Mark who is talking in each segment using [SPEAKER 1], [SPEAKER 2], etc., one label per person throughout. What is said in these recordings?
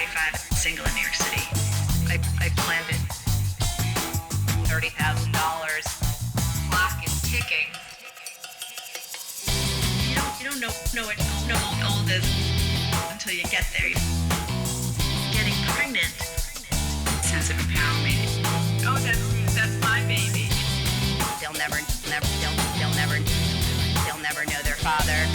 [SPEAKER 1] 35, single in New York City. I planned it. $30,000. Clock is ticking. You don't know what old is until you get there. Getting pregnant. Sense of empowerment. Oh, that's my baby. They'll never know their father.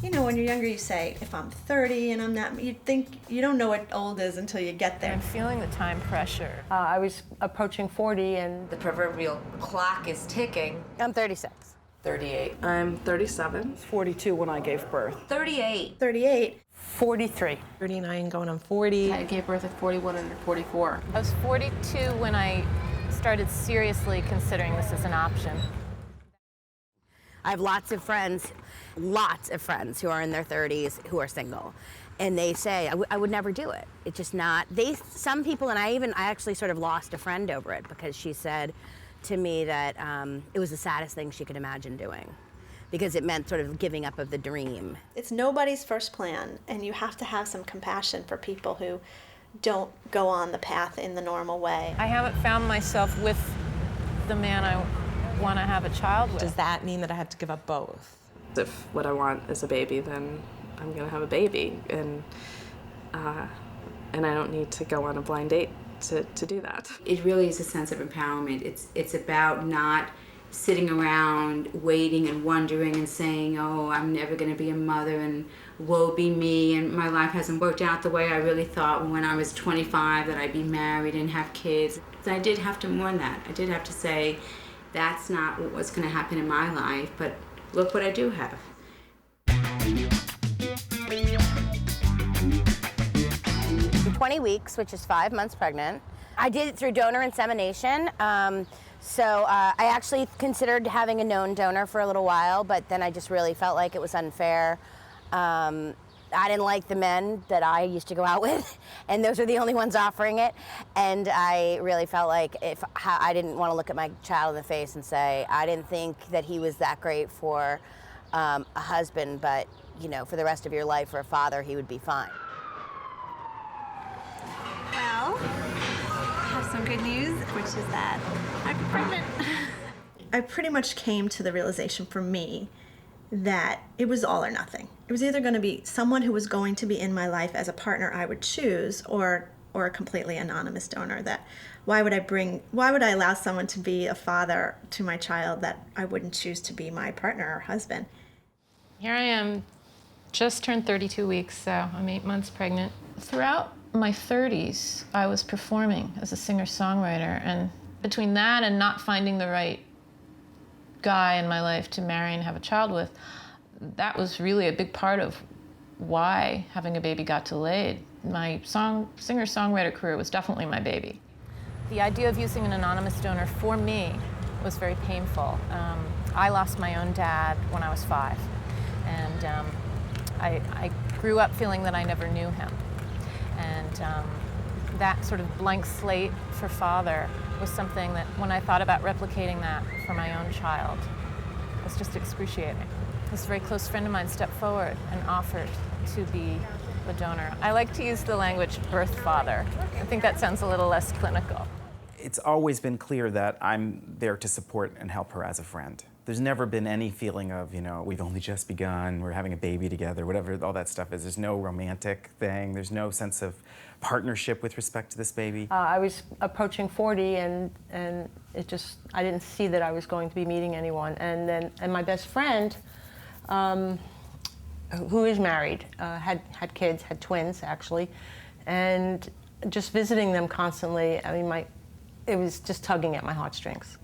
[SPEAKER 2] You know, when you're younger, you say, if I'm 30 and I'm not, you think you don't know what old is until you get there.
[SPEAKER 3] I'm feeling the time pressure. I was approaching 40 and
[SPEAKER 1] The proverbial clock is ticking.
[SPEAKER 3] I'm 36.
[SPEAKER 1] 38.
[SPEAKER 4] I'm 37.
[SPEAKER 5] 42 when I gave birth.
[SPEAKER 1] 38.
[SPEAKER 2] 38.
[SPEAKER 3] 43.
[SPEAKER 5] 39 going on 40.
[SPEAKER 4] I gave birth at 41 and 44.
[SPEAKER 3] I was 42 when I started seriously considering this as an option.
[SPEAKER 6] I have lots of friends who are in their 30s who are single. And they say, I would never do it. It's just not, some people, and I actually sort of lost a friend over it because she said to me that it was the saddest thing she could imagine doing because it meant sort of giving up of the dream.
[SPEAKER 2] It's nobody's first plan, and you have to have some compassion for people who don't go on the path in the normal way.
[SPEAKER 3] I haven't found myself with the man I want to have a child with.
[SPEAKER 5] Does that mean that I have to give up both?
[SPEAKER 4] If what I want is a baby, then I'm gonna have a baby, and I don't need to go on a blind date to do that.
[SPEAKER 7] It really is a sense of empowerment. It's about not sitting around waiting and wondering and saying, oh, I'm never going to be a mother and woe be me and my life hasn't worked out the way I really thought when I was 25 that I'd be married and have kids. So I did have to mourn that. I did have to say, that's not what's going to happen in my life, but look what I do have.
[SPEAKER 6] I'm 20 weeks, which is 5 months pregnant. I did it through donor insemination. So I actually considered having a known donor for a little while, but then I just really felt like it was unfair. I didn't like the men that I used to go out with, and those are the only ones offering it. And I really felt like I didn't want to look at my child in the face and say, I didn't think that he was that great for a husband, but you know, for the rest of your life, for a father, he would be fine.
[SPEAKER 8] Well, I have some good news, which is that I'm pregnant.
[SPEAKER 2] I pretty much came to the realization for me that it was all or nothing. It was either going to be someone who was going to be in my life as a partner I would choose, or a completely anonymous donor. That why would I allow someone to be a father to my child that I wouldn't choose to be my partner or husband?
[SPEAKER 3] Here I am, just turned 32 weeks, so I'm 8 months pregnant. Throughout my 30s, I was performing as a singer-songwriter, and between that and not finding the right guy in my life to marry and have a child with, that was really a big part of why having a baby got delayed. My singer-songwriter career was definitely my baby. The idea of using an anonymous donor for me was very painful. I lost my own dad when I was 5, and I grew up feeling that I never knew him. And that sort of blank slate for father was something that, when I thought about replicating that for my own child, was just excruciating. This very close friend of mine stepped forward and offered to be the donor. I like to use the language birth father. I think that sounds a little less clinical.
[SPEAKER 9] It's always been clear that I'm there to support and help her as a friend. There's never been any feeling of, you know, we've only just begun, we're having a baby together, whatever all that stuff is. There's no romantic thing. There's no sense of partnership with respect to this baby.
[SPEAKER 3] I was approaching 40, and it just, I didn't see that I was going to be meeting anyone. And my best friend, who is married, had kids, had twins actually, and just visiting them constantly, I mean, it was just tugging at my heartstrings.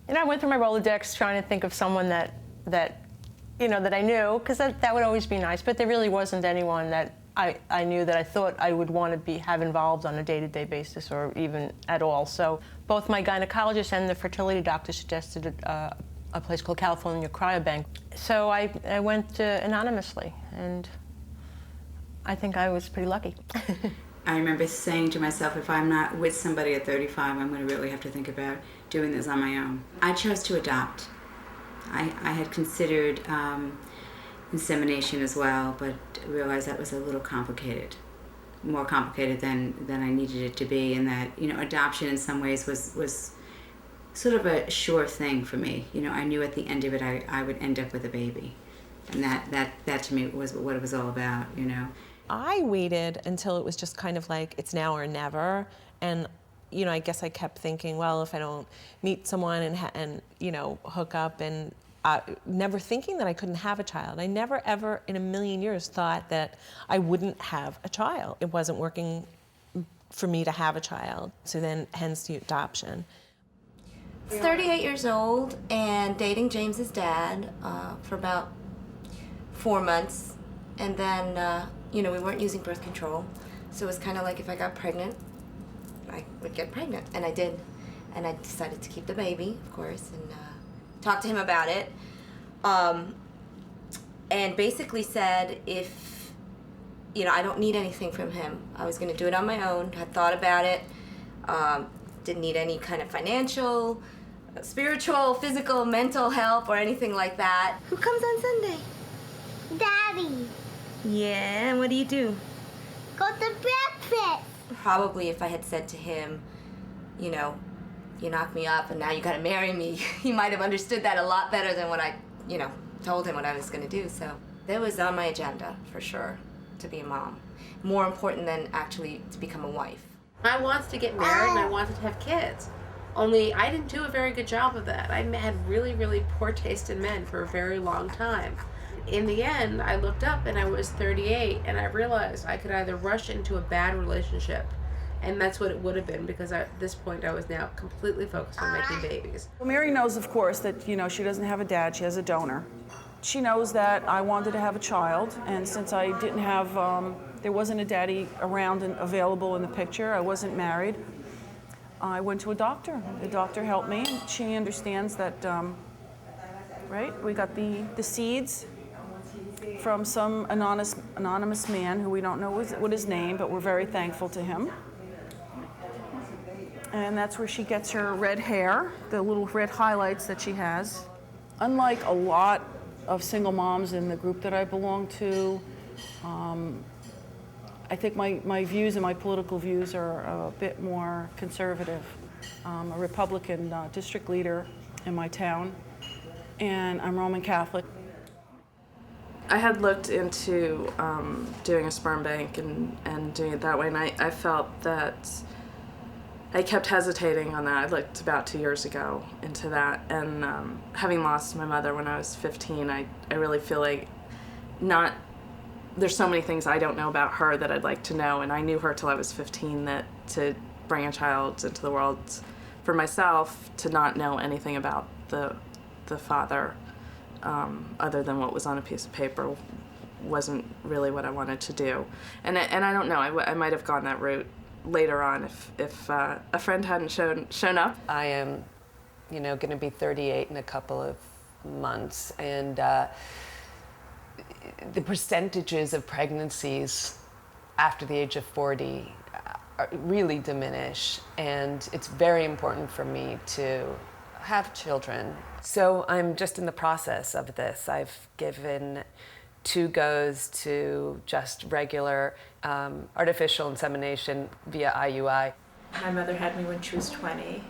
[SPEAKER 3] And I went through my Rolodex trying to think of someone that I knew, because that would always be nice, but there really wasn't anyone that I knew that I thought I would want to have involved on a day-to-day basis or even at all. So both my gynecologist and the fertility doctor suggested a place called California Cryobank. So I went anonymously, and I think I was pretty lucky.
[SPEAKER 7] I remember saying to myself, if I'm not with somebody at 35, I'm going to really have to think about doing this on my own. I chose to adopt. I had considered insemination as well, but realized that was a little complicated, more complicated than I needed it to be, and that, you know, adoption in some ways was sort of a sure thing for me. You know, I knew at the end of it I would end up with a baby, and that to me was what it was all about, you know.
[SPEAKER 5] I waited until it was just kind of like, it's now or never, and you know, I guess I kept thinking, well, if I don't meet someone and you know, hook up, and never thinking that I couldn't have a child. I never ever in a million years thought that I wouldn't have a child. It wasn't working for me to have a child, so then hence the adoption.
[SPEAKER 10] I was 38 years old and dating James's dad for about 4 months, and then you know, we weren't using birth control, so it was kind of like if I got pregnant, I would get pregnant, and I did. And I decided to keep the baby, of course, and talked to him about it. And basically said if, you know, I don't need anything from him. I was gonna do it on my own, had thought about it, didn't need any kind of financial, spiritual, physical, mental help or anything like that.
[SPEAKER 8] Who comes on Sunday?
[SPEAKER 10] Daddy.
[SPEAKER 8] Yeah, and what do you do?
[SPEAKER 10] Go to breakfast. Probably if I had said to him, you know, you knocked me up and now you gotta marry me, he might have understood that a lot better than what I, you know, told him what I was gonna do. So that was on my agenda, for sure, to be a mom. More important than actually to become a wife.
[SPEAKER 11] I wanted to get married and I wanted to have kids. Only I didn't do a very good job of that. I had really, really poor taste in men for a very long time. In the end, I looked up and I was 38 and I realized I could either rush into a bad relationship, and that's what it would have been, because at this point I was now completely focused on making babies.
[SPEAKER 12] Well, Mary knows, of course, that, you know, she doesn't have a dad, she has a donor. She knows that I wanted to have a child, and since I didn't have, there wasn't a daddy around and available in the picture, I wasn't married, I went to a doctor. The doctor helped me, and she understands that, right, we got the seeds from some anonymous man who we don't know what his name, but we're very thankful to him. And that's where she gets her red hair, the little red highlights that she has. Unlike a lot of single moms in the group that I belong to, I think my views and my political views are a bit more conservative. I'm a Republican district leader in my town, and I'm Roman Catholic.
[SPEAKER 4] I had looked into doing a sperm bank and doing it that way, and I felt that I kept hesitating on that. I looked about 2 years ago into that, and having lost my mother when I was 15, I really feel like there's so many things I don't know about her that I'd like to know, and I knew her till I was 15, that to bring a child into the world for myself, to not know anything about the father other than what was on a piece of paper wasn't really what I wanted to do. And I don't know, I might have gone that route later on if a friend hadn't shown up.
[SPEAKER 13] I am, you know, going to be 38 in a couple of months, and the percentages of pregnancies after the age of 40 really diminish, and it's very important for me to have children. So I'm just in the process of this. I've given 2 goes to just regular artificial insemination via IUI.
[SPEAKER 14] My mother had me when she was 20.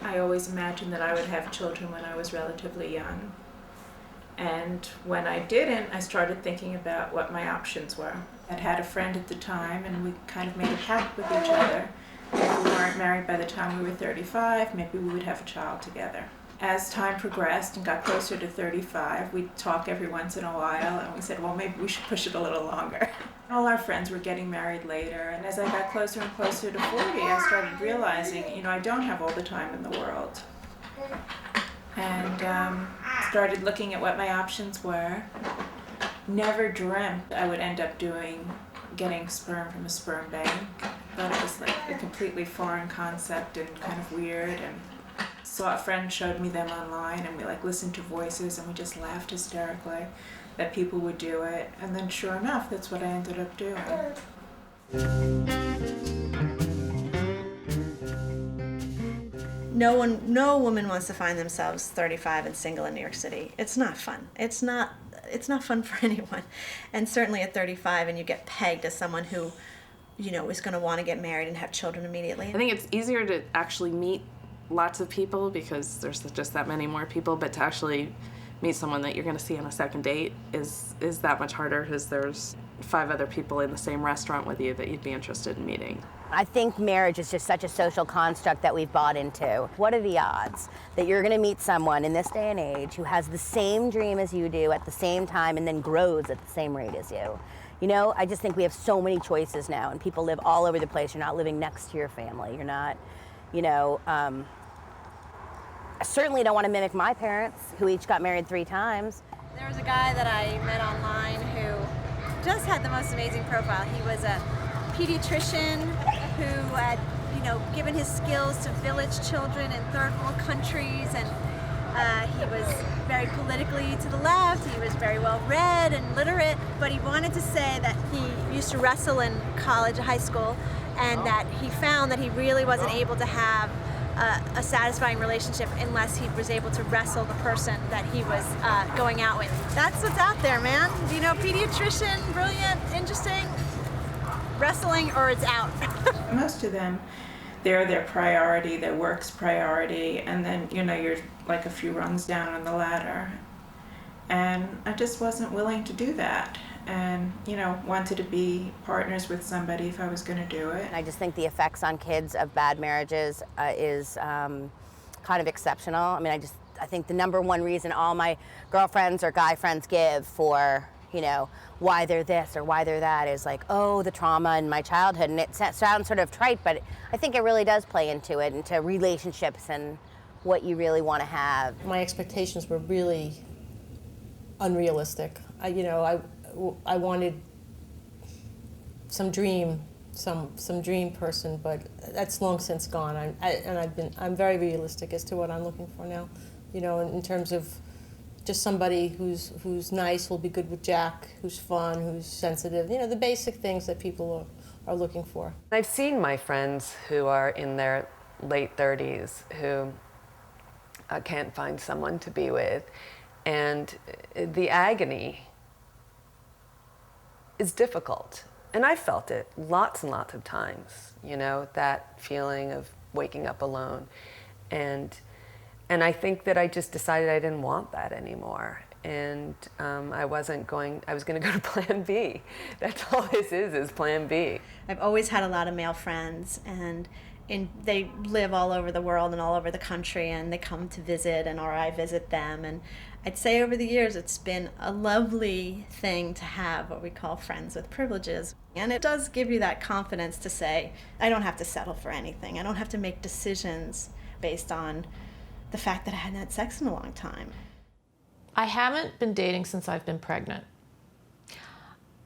[SPEAKER 14] I always imagined that I would have children when I was relatively young. And when I didn't, I started thinking about what my options were. I'd had a friend at the time, and we kind of made a pact with each other. If we weren't married by the time we were 35, maybe we would have a child together. As time progressed and got closer to 35, we'd talk every once in a while, and we said, well, maybe we should push it a little longer. All our friends were getting married later, and as I got closer and closer to 40, I started realizing, you know, I don't have all the time in the world. And started looking at what my options were. Never dreamt I would end up getting sperm from a sperm bank. Thought it was like a completely foreign concept and kind of weird, and saw a friend showed me them online, and we like listened to voices, and we just laughed hysterically that people would do it. And then sure enough, that's what I ended up doing.
[SPEAKER 2] No woman wants to find themselves 35 and single in New York City. It's not fun. It's not fun for anyone. And certainly at 35 and you get pegged as someone who, is going to want to get married and have children immediately.
[SPEAKER 4] I think it's easier to actually meet lots of people because there's just that many more people, but to actually meet someone that you're going to see on a second date is that much harder because there's 5 other people in the same restaurant with you that you'd be interested in meeting.
[SPEAKER 6] I think marriage is just such a social construct that we've bought into. What are the odds that you're going to meet someone in this day and age who has the same dream as you do at the same time and then grows at the same rate as you? I just think we have so many choices now, and people live all over the place. You're not living next to your family. You're not, I certainly don't want to mimic my parents, who each got married 3 times.
[SPEAKER 8] There was a guy that I met online who just had the most amazing profile. He was a pediatrician who had, given his skills to village children in third world countries, and he was very politically to the left. He was very well read and literate, but he wanted to say that he used to wrestle in college, high school, and that he found that he really wasn't able to have a satisfying relationship unless he was able to wrestle the person that he was going out with. That's what's out there, man. Pediatrician, brilliant, interesting, wrestling, or it's out.
[SPEAKER 14] Most of them, they're their priority, their work's priority, and then, you're like a few rungs down on the ladder. And I just wasn't willing to do that. And, wanted to be partners with somebody if I was going to do it.
[SPEAKER 6] I just think the effects on kids of bad marriages is kind of exceptional. I think the number one reason all my girlfriends or guy friends give for, why they're this or why they're that is like, oh, the trauma in my childhood. And it sounds sort of trite, but I think it really does play into it, into relationships and what you really want to have.
[SPEAKER 15] My expectations were really unrealistic. I wanted some dream person, but that's long since gone. I'm very realistic as to what I'm looking for now. In terms of just somebody who's nice, will be good with Jack, who's fun, who's sensitive. The basic things that people are looking for.
[SPEAKER 13] I've seen my friends who are in their late 30s who can't find someone to be with, and the agony is difficult. And I felt it lots and lots of times, that feeling of waking up alone. And I think that I just decided I didn't want that anymore. And I was going to go to PlanB. That's all this is PlanB.
[SPEAKER 2] I've always had a lot of male friends, and they live all over the world and all over the country, and they come to visit, or I visit them. And I'd say over the years it's been a lovely thing to have what we call friends with privileges. And it does give you that confidence to say, I don't have to settle for anything. I don't have to make decisions based on the fact that I hadn't had sex in a long time.
[SPEAKER 3] I haven't been dating since I've been pregnant.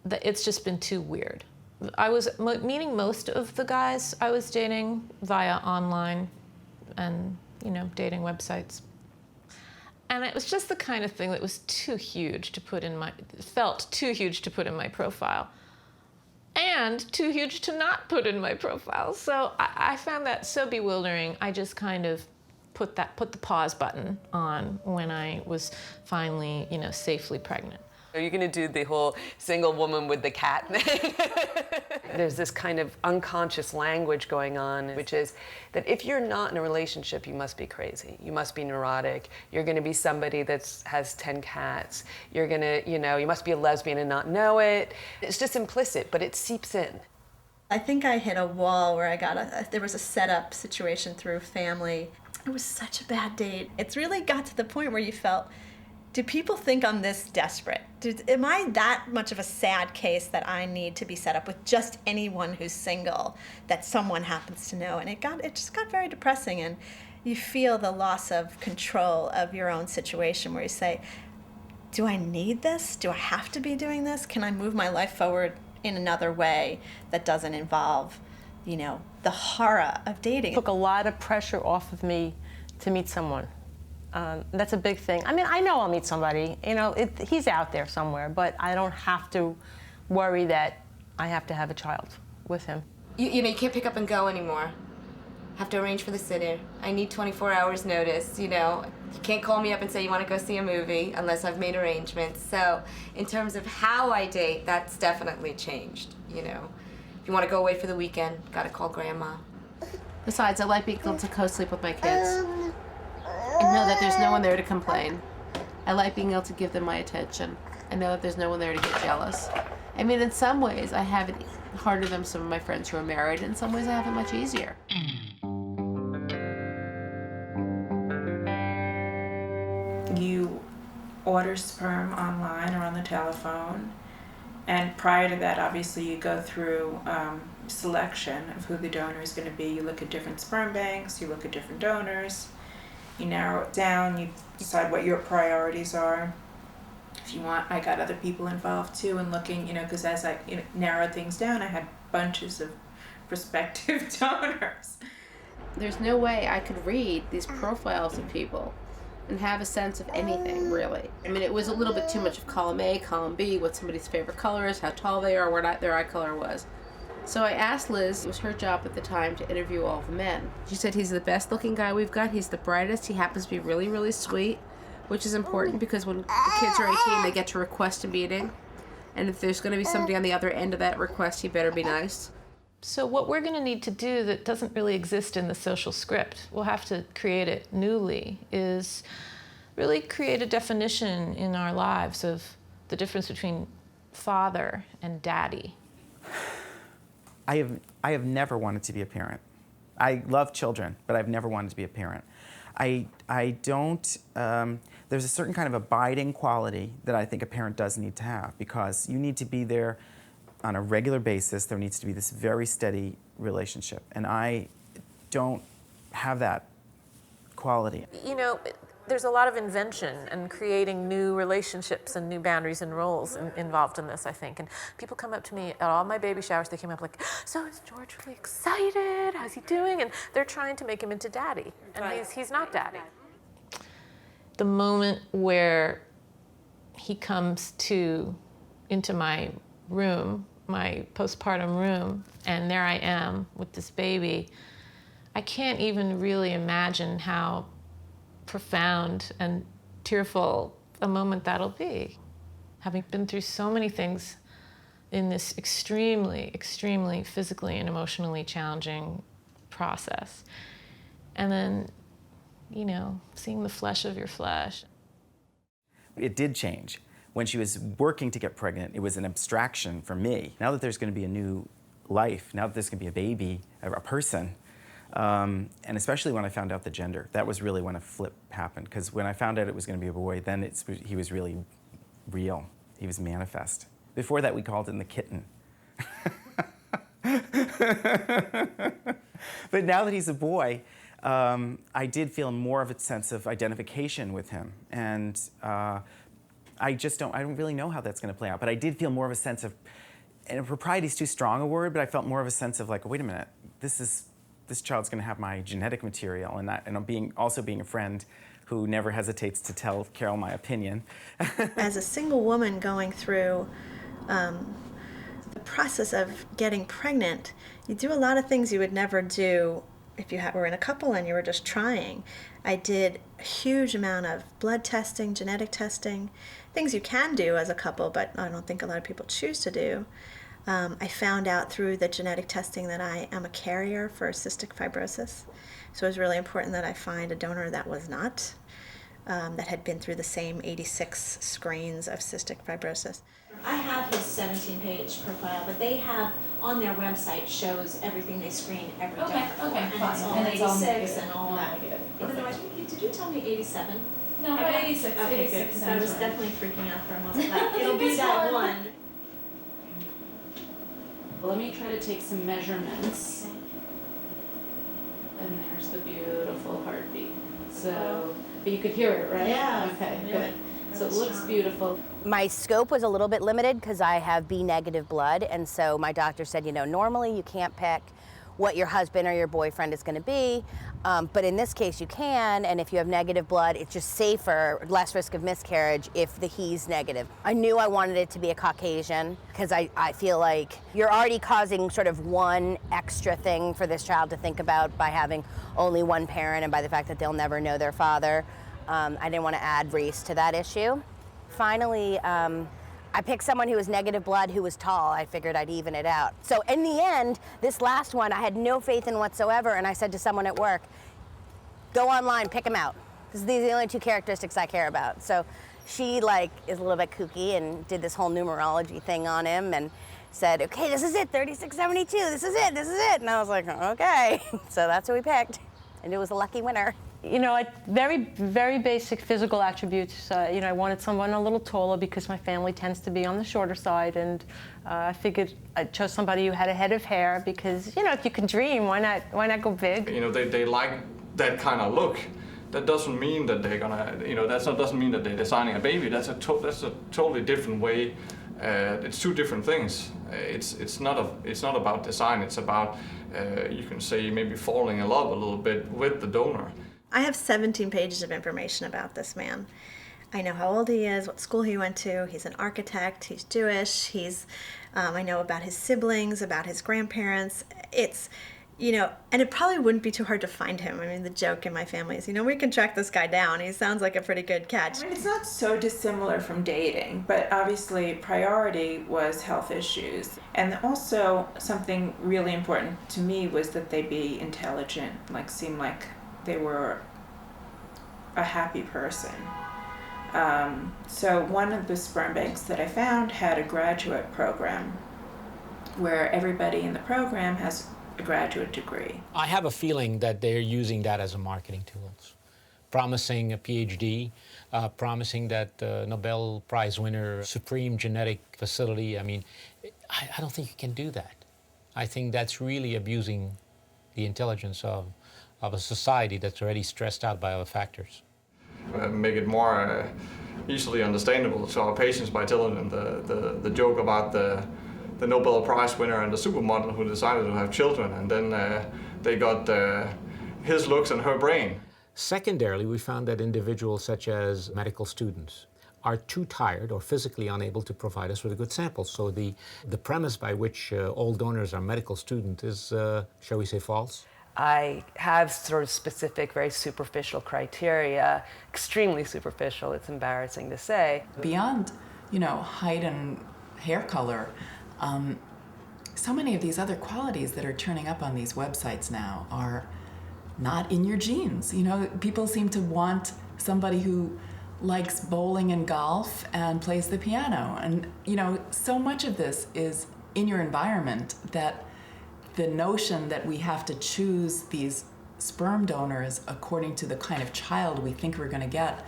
[SPEAKER 3] It's just been too weird. I was meeting most of the guys I was dating via online and, dating websites. And it was just the kind of thing that was too huge to put in felt too huge to put in my profile. And too huge to not put in my profile. So I found that so bewildering. I just kind of put the pause button on when I was finally, safely pregnant.
[SPEAKER 13] Are you going to do the whole single woman with the cat thing? There's this kind of unconscious language going on, which is that if you're not in a relationship, you must be crazy. You must be neurotic. You're going to be somebody that has 10 cats. You're going to, you must be a lesbian and not know it. It's just implicit, but it seeps in.
[SPEAKER 2] I think I hit a wall where there was a setup situation through family. It was such a bad date. It's really got to the point where you felt, do people think I'm this desperate? Am I that much of a sad case that I need to be set up with just anyone who's single that someone happens to know? And it just got very depressing, and you feel the loss of control of your own situation where you say, do I need this? Do I have to be doing this? Can I move my life forward in another way that doesn't involve, the horror of dating?
[SPEAKER 15] It took a lot of pressure off of me to meet someone. That's a big thing. I know I'll meet somebody. He's out there somewhere, but I don't have to worry that I have to have a child.
[SPEAKER 3] with him.
[SPEAKER 10] You know, you can't pick up and go anymore. Have to arrange for the sitter. I need 24 hours notice, you know. You can't call me up and say you want to go see a movie unless I've made arrangements. So in terms of how I date, that's definitely changed, you know. If you want to go away for the weekend, gotta call grandma.
[SPEAKER 11] Besides, I like being able to co-sleep with my kids and know that there's no one there to complain. I like being able to give them my attention. I know that there's no one there to get jealous. I mean, in some ways, I have it harder than some of my friends who are married. In some ways, I have it much easier.
[SPEAKER 14] You order sperm online or on the telephone, and prior to that, obviously, you go through selection of who the donor is going to be. You look at different sperm banks, you look at different donors, you narrow it down, you decide what your priorities are. If you want, I got other people involved too in looking, you know, because as I narrowed things down, I had bunches of prospective donors.
[SPEAKER 11] There's no way I could read these profiles of people and have a sense of anything, really. I mean, it was a little bit too much of column A, column B, what somebody's favorite color is, how tall they are, what their eye color was. So I asked Liz, it was her job at the time, to interview all the men. She said he's the best looking guy we've got, he's the brightest, he happens to be really, really sweet, which is important because when the kids are 18, they get to request a meeting. And if there's gonna be somebody on the other end of that request, he better be nice.
[SPEAKER 3] So what we're going to need to do that doesn't really exist in the social script, we'll have to create it newly, is really create a definition in our lives of the difference between father and daddy.
[SPEAKER 9] I have never wanted to be a parent. I love children, but I've never wanted to be a parent. I don't, there's a certain kind of abiding quality that I think a parent does need to have, because you need to be there on a regular basis. There needs to be this very steady relationship, and I don't have that quality.
[SPEAKER 3] You know, there's a lot of invention and creating new relationships and new boundaries and roles involved in this, I think. And people come up to me at all my baby showers, they came up like, so is George really excited? How's he doing? And they're trying to make him into daddy, and he's not daddy. The moment where he comes into my room, my postpartum room, and there I am with this baby, I can't even really imagine how profound and tearful a moment that'll be. Having been through so many things in this extremely, extremely physically and emotionally challenging process. And then, you know, seeing the flesh of your flesh.
[SPEAKER 9] It did change. When she was working to get pregnant, it was an abstraction for me. Now that there's going to be a new life, now that there's going to be a baby, a person, and especially when I found out the gender, that was really when a flip happened. Because when I found out it was going to be a boy, then he was really real. He was manifest. Before that, we called him the kitten. But now that he's a boy, I did feel more of a sense of identification with him. And I don't really know how that's going to play out, but I did feel more of a sense of, and propriety is too strong a word, but I felt more of a sense of like, wait a minute, this child's going to have my genetic material, and I'm also being a friend who never hesitates to tell Carol my opinion.
[SPEAKER 2] As a single woman going through the process of getting pregnant, you do a lot of things you would never do if you were in a couple and you were just trying. I did a huge amount of blood testing, genetic testing, things you can do as a couple, but I don't think a lot of people choose to do. I found out through the genetic testing that I am a carrier for cystic fibrosis. So it was really important that I find a donor that was not, that had been through the same 86 screens of cystic fibrosis.
[SPEAKER 16] I have his 17-page profile, but they have on their website shows everything they screen every donor for.
[SPEAKER 17] Okay,
[SPEAKER 16] and
[SPEAKER 17] fine.
[SPEAKER 16] it's all 86 and all that. Even though I think, did you tell me 87?
[SPEAKER 17] No, but 86.
[SPEAKER 16] Okay,
[SPEAKER 17] 86
[SPEAKER 16] good. So I was
[SPEAKER 17] right.
[SPEAKER 16] definitely freaking out for a moment. That it'll be that one.
[SPEAKER 17] Let me try to take some measurements. And there's the beautiful heartbeat. So, but you could hear it, right?
[SPEAKER 16] Yeah.
[SPEAKER 17] Okay,
[SPEAKER 16] Really,
[SPEAKER 17] good. So it looks beautiful.
[SPEAKER 6] My scope was a little bit limited because I have B negative blood, and so my doctor said, you know, normally you can't pick what your husband or your boyfriend is going to be. But in this case, you can, and if you have negative blood, it's just safer, less risk of miscarriage if he's negative. I knew I wanted it to be a Caucasian because I feel like you're already causing sort of one extra thing for this child to think about by having only one parent and by the fact that they'll never know their father. I didn't want to add race to that issue. Finally, I picked someone who was negative blood, who was tall. I figured I'd even it out. So in the end, this last one, I had no faith in whatsoever, and I said to someone at work, go online, pick him out. These are the only two characteristics I care about. So she is a little bit kooky and did this whole numerology thing on him and said, okay, this is it, 3672, this is it. And I was like, okay. So that's who we picked, and it was a lucky winner.
[SPEAKER 18] You know, very, very basic physical attributes. You know, I wanted someone a little taller because my family tends to be on the shorter side, and I figured I chose somebody who had a head of hair because, you know, if you can dream, why not go big?
[SPEAKER 19] You know, they like that kind of look. That doesn't mean that they're gonna, you know, doesn't mean that they're designing a baby. That's a totally different way. It's two different things. It's not about design. It's about you can say maybe falling in love a little bit with the donor.
[SPEAKER 2] I have 17 pages of information about this man. I know how old he is, what school he went to. He's an architect. He's Jewish. I know about his siblings, about his grandparents. It's, you know, and it probably wouldn't be too hard to find him. I mean, the joke in my family is, you know, we can track this guy down. He sounds like a pretty good catch.
[SPEAKER 14] I mean, it's not so dissimilar from dating, but obviously priority was health issues. And also something really important to me was that they be intelligent, seem like they were a happy person. So one of the sperm banks that I found had a graduate program where everybody in the program has a graduate degree.
[SPEAKER 20] I have a feeling that they're using that as a marketing tool, promising a PhD, promising that Nobel Prize winner, supreme genetic facility. I mean, I don't think you can do that. I think that's really abusing the intelligence of a society that's already stressed out by other factors.
[SPEAKER 19] Make it more easily understandable to our patients by telling them the joke about the Nobel Prize winner and the supermodel who decided to have children, and then they got his looks and her brain.
[SPEAKER 20] Secondarily, we found that individuals such as medical students are too tired or physically unable to provide us with a good sample. So the premise by which all donors are medical students is, shall we say, false?
[SPEAKER 13] I have sort of specific, very superficial criteria, extremely superficial, it's embarrassing to say.
[SPEAKER 21] Beyond, you know, height and hair color, so many of these other qualities that are turning up on these websites now are not in your genes. You know, people seem to want somebody who likes bowling and golf and plays the piano. And, you know, so much of this is in your environment that the notion that we have to choose these sperm donors according to the kind of child we think we're going to get,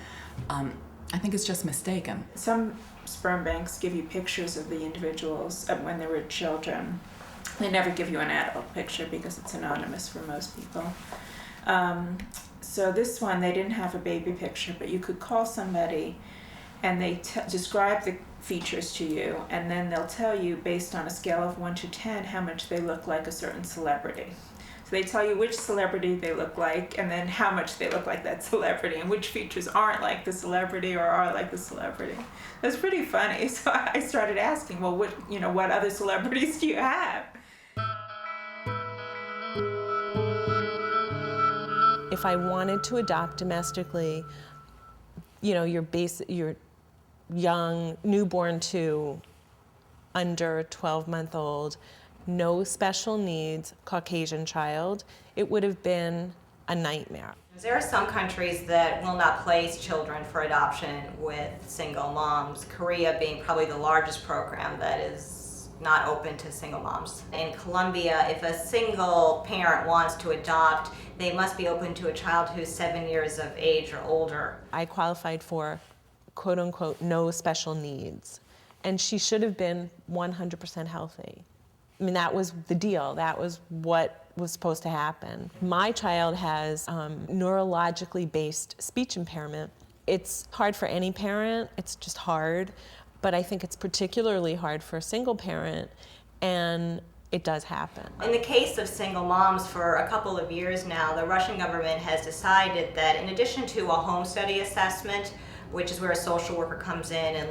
[SPEAKER 21] I think it's just mistaken.
[SPEAKER 14] Some sperm banks give you pictures of the individuals when they were children. They never give you an adult picture because it's anonymous for most people. So this one, they didn't have a baby picture, but you could call somebody and they describe the features to you, and then they'll tell you based on a scale of 1 to 10 how much they look like a certain celebrity. So they tell you which celebrity they look like and then how much they look like that celebrity and which features aren't like the celebrity or are like the celebrity. That's pretty funny. So I started asking, well, what other celebrities do you have?
[SPEAKER 5] If I wanted to adopt domestically, you know, your young, newborn to under 12-month-old, no special needs, Caucasian child, it would have been a nightmare.
[SPEAKER 22] There are some countries that will not place children for adoption with single moms, Korea being probably the largest program that is not open to single moms. In Colombia, if a single parent wants to adopt, they must be open to a child who's 7 years of age or older.
[SPEAKER 5] I qualified for quote unquote no special needs, and she should have been 100% healthy. I mean, that was the deal. That was what was supposed to happen. My child has neurologically based speech impairment. It's hard for any parent, it's just hard, but I think it's particularly hard for a single parent. And it does happen.
[SPEAKER 22] In the case of single moms, for a couple of years now, the Russian government has decided that in addition to a home study assessment, which is where a social worker comes in and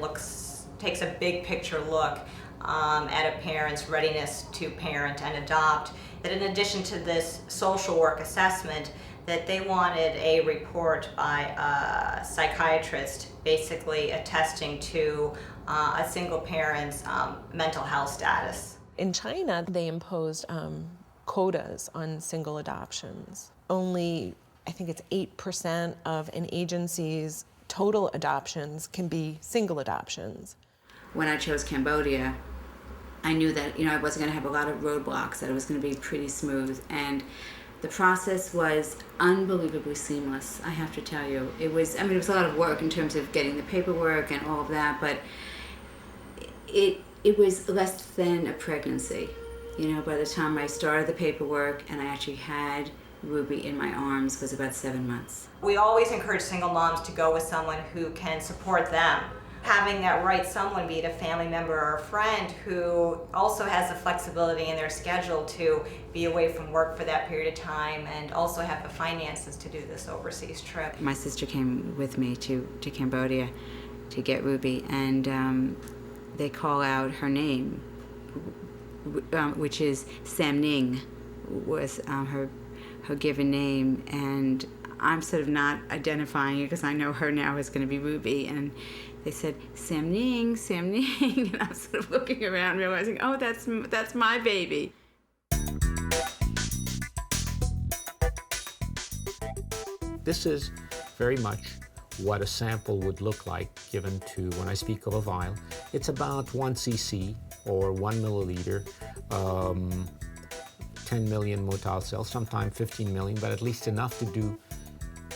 [SPEAKER 22] takes a big picture look at a parent's readiness to parent and adopt, that in addition to this social work assessment, that they wanted a report by a psychiatrist basically attesting to a single parent's mental health status.
[SPEAKER 5] In China, they imposed quotas on single adoptions. Only, I think it's 8% of an agency's total adoptions can be single adoptions.
[SPEAKER 1] When I chose Cambodia, I knew that I wasn't going to have a lot of roadblocks, that it was going to be pretty smooth, and the process was unbelievably seamless, I have to tell you. It was a lot of work in terms of getting the paperwork and all of that, but it was less than a pregnancy. By the time I started the paperwork and I actually had Ruby in my arms, was about 7 months.
[SPEAKER 22] We always encourage single moms to go with someone who can support them. Having that right someone, be it a family member or a friend, who also has the flexibility in their schedule to be away from work for that period of time and also have the finances to do this overseas trip.
[SPEAKER 1] My sister came with me to Cambodia to get Ruby, and they call out her name, which is Sam Ning, was her given name, and I'm sort of not identifying it because I know her now is going to be Ruby, and they said, Sam Ning, and I'm sort of looking around realizing, oh, that's my baby.
[SPEAKER 20] This is very much what a sample would look like given to, when I speak of a vial, it's about 1 cc or 1 milliliter, 10 million motile cells, sometimes 15 million, but at least enough to do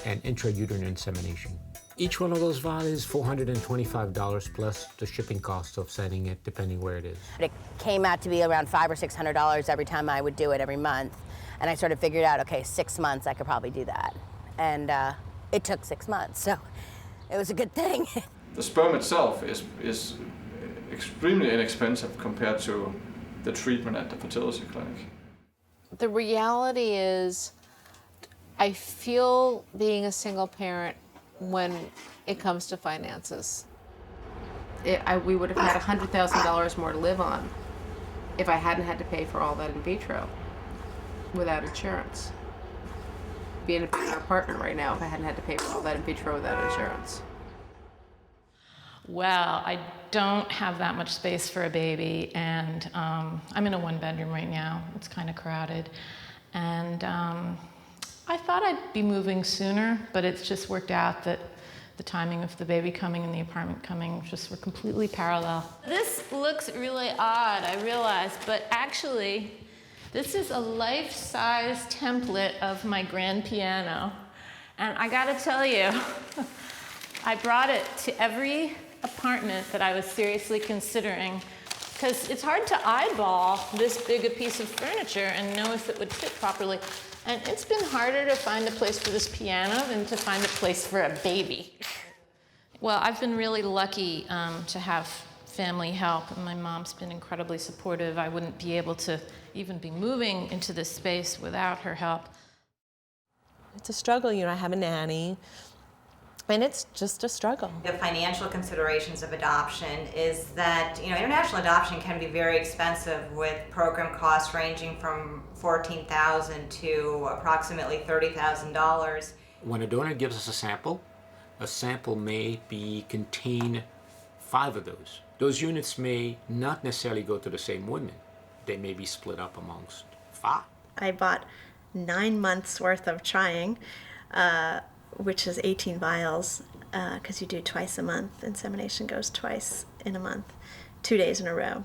[SPEAKER 20] an intrauterine insemination. Each one of those vials is $425 plus the shipping cost of sending it, depending where it is.
[SPEAKER 6] It came out to be around $500 or $600 every time I would do it every month. And I sort of figured out, okay, 6 months, I could probably do that. And it took 6 months, so it was a good thing.
[SPEAKER 19] The sperm itself is extremely inexpensive compared to the treatment at the fertility clinic.
[SPEAKER 11] The reality is, I feel being a single parent when it comes to finances. We would have had $100,000 more to live on if I hadn't had to pay for all that in vitro without insurance. Being a partner right now if I hadn't had to pay for all that in vitro without insurance.
[SPEAKER 3] Well, I don't have that much space for a baby, and I'm in a 1-bedroom right now. It's kind of crowded. And I thought I'd be moving sooner, but it's just worked out that the timing of the baby coming and the apartment coming just were completely parallel. This looks really odd, I realize, but actually, this is a life-size template of my grand piano. And I gotta tell you, I brought it to every apartment that I was seriously considering, because it's hard to eyeball this big a piece of furniture and know if it would fit properly. And it's been harder to find a place for this piano than to find a place for a baby. Well, I've been really lucky to have family help, and my mom's been incredibly supportive. I wouldn't be able to even be moving into this space without her help.
[SPEAKER 5] It's a struggle, I have a nanny, and it's just a struggle.
[SPEAKER 22] The financial considerations of adoption is that, international adoption can be very expensive, with program costs ranging from $14,000 to approximately $30,000.
[SPEAKER 20] When a donor gives us a sample may contain 5 of those. Those units may not necessarily go to the same women. They may be split up amongst 5.
[SPEAKER 2] I bought 9 months worth of trying, which is 18 vials, because you do twice a month. Insemination goes twice in a month, 2 days in a row.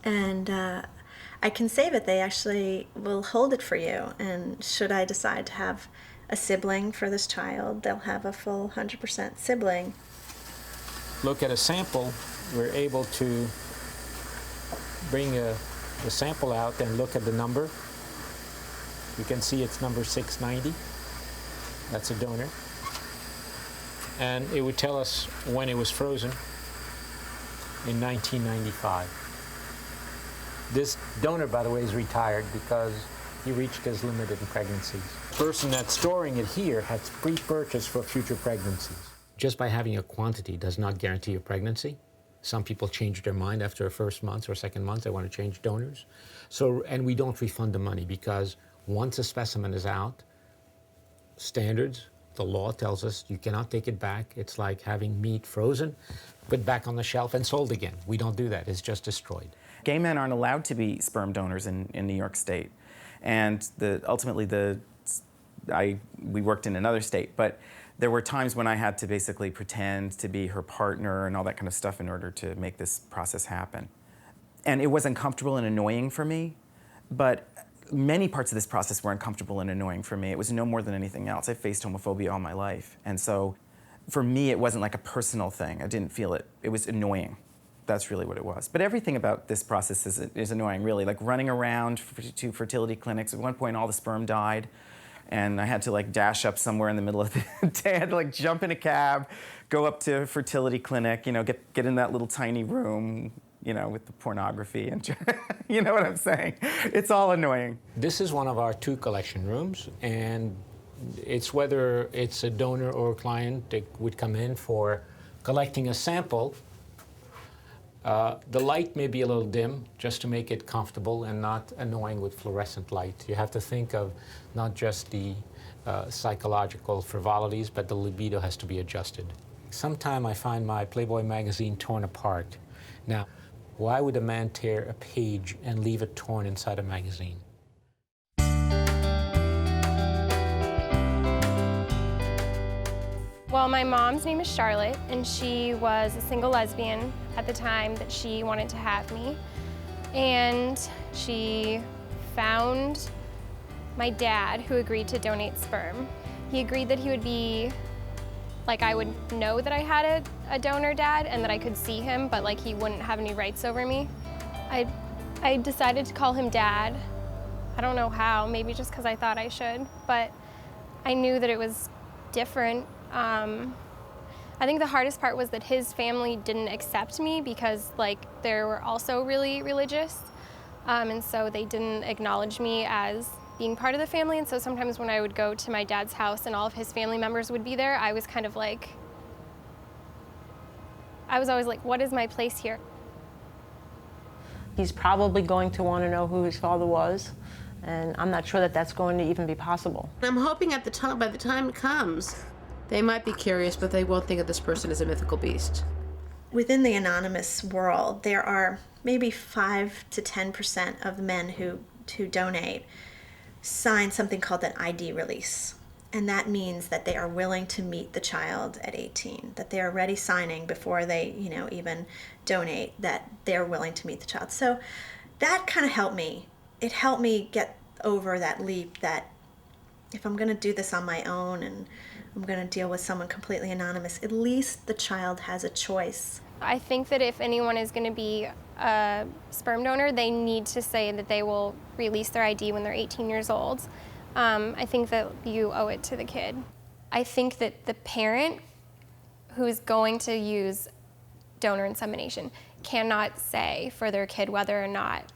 [SPEAKER 2] And I can save it. They actually will hold it for you. And should I decide to have a sibling for this child, they'll have a full 100% sibling.
[SPEAKER 20] Look at a sample, we're able to bring the sample out and look at the number. You can see it's number 690. That's a donor. And it would tell us when it was frozen in 1995. This donor, by the way, is retired because he reached his limit in pregnancies. The person that's storing it here has pre-purchased for future pregnancies. Just by having a quantity does not guarantee a pregnancy. Some people change their mind after a first month or second month. They want to change donors. And we don't refund the money because once a specimen is out, standards, the law tells us you cannot take it back. It's like having meat frozen, put back on the shelf and sold again. We don't do that. It's just destroyed.
[SPEAKER 9] Gay men aren't allowed to be sperm donors in New York State. And ultimately, we worked in another state, but there were times when I had to basically pretend to be her partner and all that kind of stuff in order to make this process happen. And it was uncomfortable and annoying for me, but many parts of this process were uncomfortable and annoying for me. It was no more than anything else. I faced homophobia all my life. And so for me, it wasn't like a personal thing. I didn't feel it. It was annoying. That's really what it was. But everything about this process is annoying, really. Like running around to fertility clinics. At one point, all the sperm died. And I had to like dash up somewhere in the middle of the day. I had to like jump in a cab, go up to a fertility clinic, you know, get in that little tiny room, you know, with the pornography and you know what I'm saying? It's all annoying.
[SPEAKER 20] This is one of our 2 collection rooms, and it's whether it's a donor or a client that would come in for collecting a sample. The light may be a little dim just to make it comfortable and not annoying with fluorescent light. You have to think of not just the psychological frivolities, but the libido has to be adjusted. Sometime I find my Playboy magazine torn apart. Now, why would a man tear a page and leave it torn inside a magazine?
[SPEAKER 7] Well, my mom's name is Charlotte, and she was a single lesbian at the time that she wanted to have me. And she found my dad, who agreed to donate sperm. He agreed that he would be, like, I would know that I had a donor dad and that I could see him, but like he wouldn't have any rights over me. I decided to call him Dad. I don't know how, maybe just because I thought I should, but I knew that it was different. I think the hardest part was that his family didn't accept me because like they were also really religious, and so they didn't acknowledge me as being part of the family. And so sometimes when I would go to my dad's house and all of his family members would be there, I was kind of like, I was always like, what is my place here?
[SPEAKER 18] He's probably going to want to know who his father was, and I'm not sure that that's going to even be possible.
[SPEAKER 11] I'm hoping by the time it comes, they might be curious, but they won't think of this person as a mythical beast.
[SPEAKER 2] Within the anonymous world, there are maybe 5 to 10% of the men who donate sign something called an ID release. And that means that they are willing to meet the child at 18, that they are already signing before they, even donate, that they're willing to meet the child. So that kind of helped me. It helped me get over that leap that if I'm going to do this on my own and I'm going to deal with someone completely anonymous, at least the child has a choice.
[SPEAKER 7] I think that if anyone is going to be a sperm donor, they need to say that they will release their ID when they're 18 years old. I think that you owe it to the kid. I think that the parent who's going to use donor insemination cannot say for their kid whether or not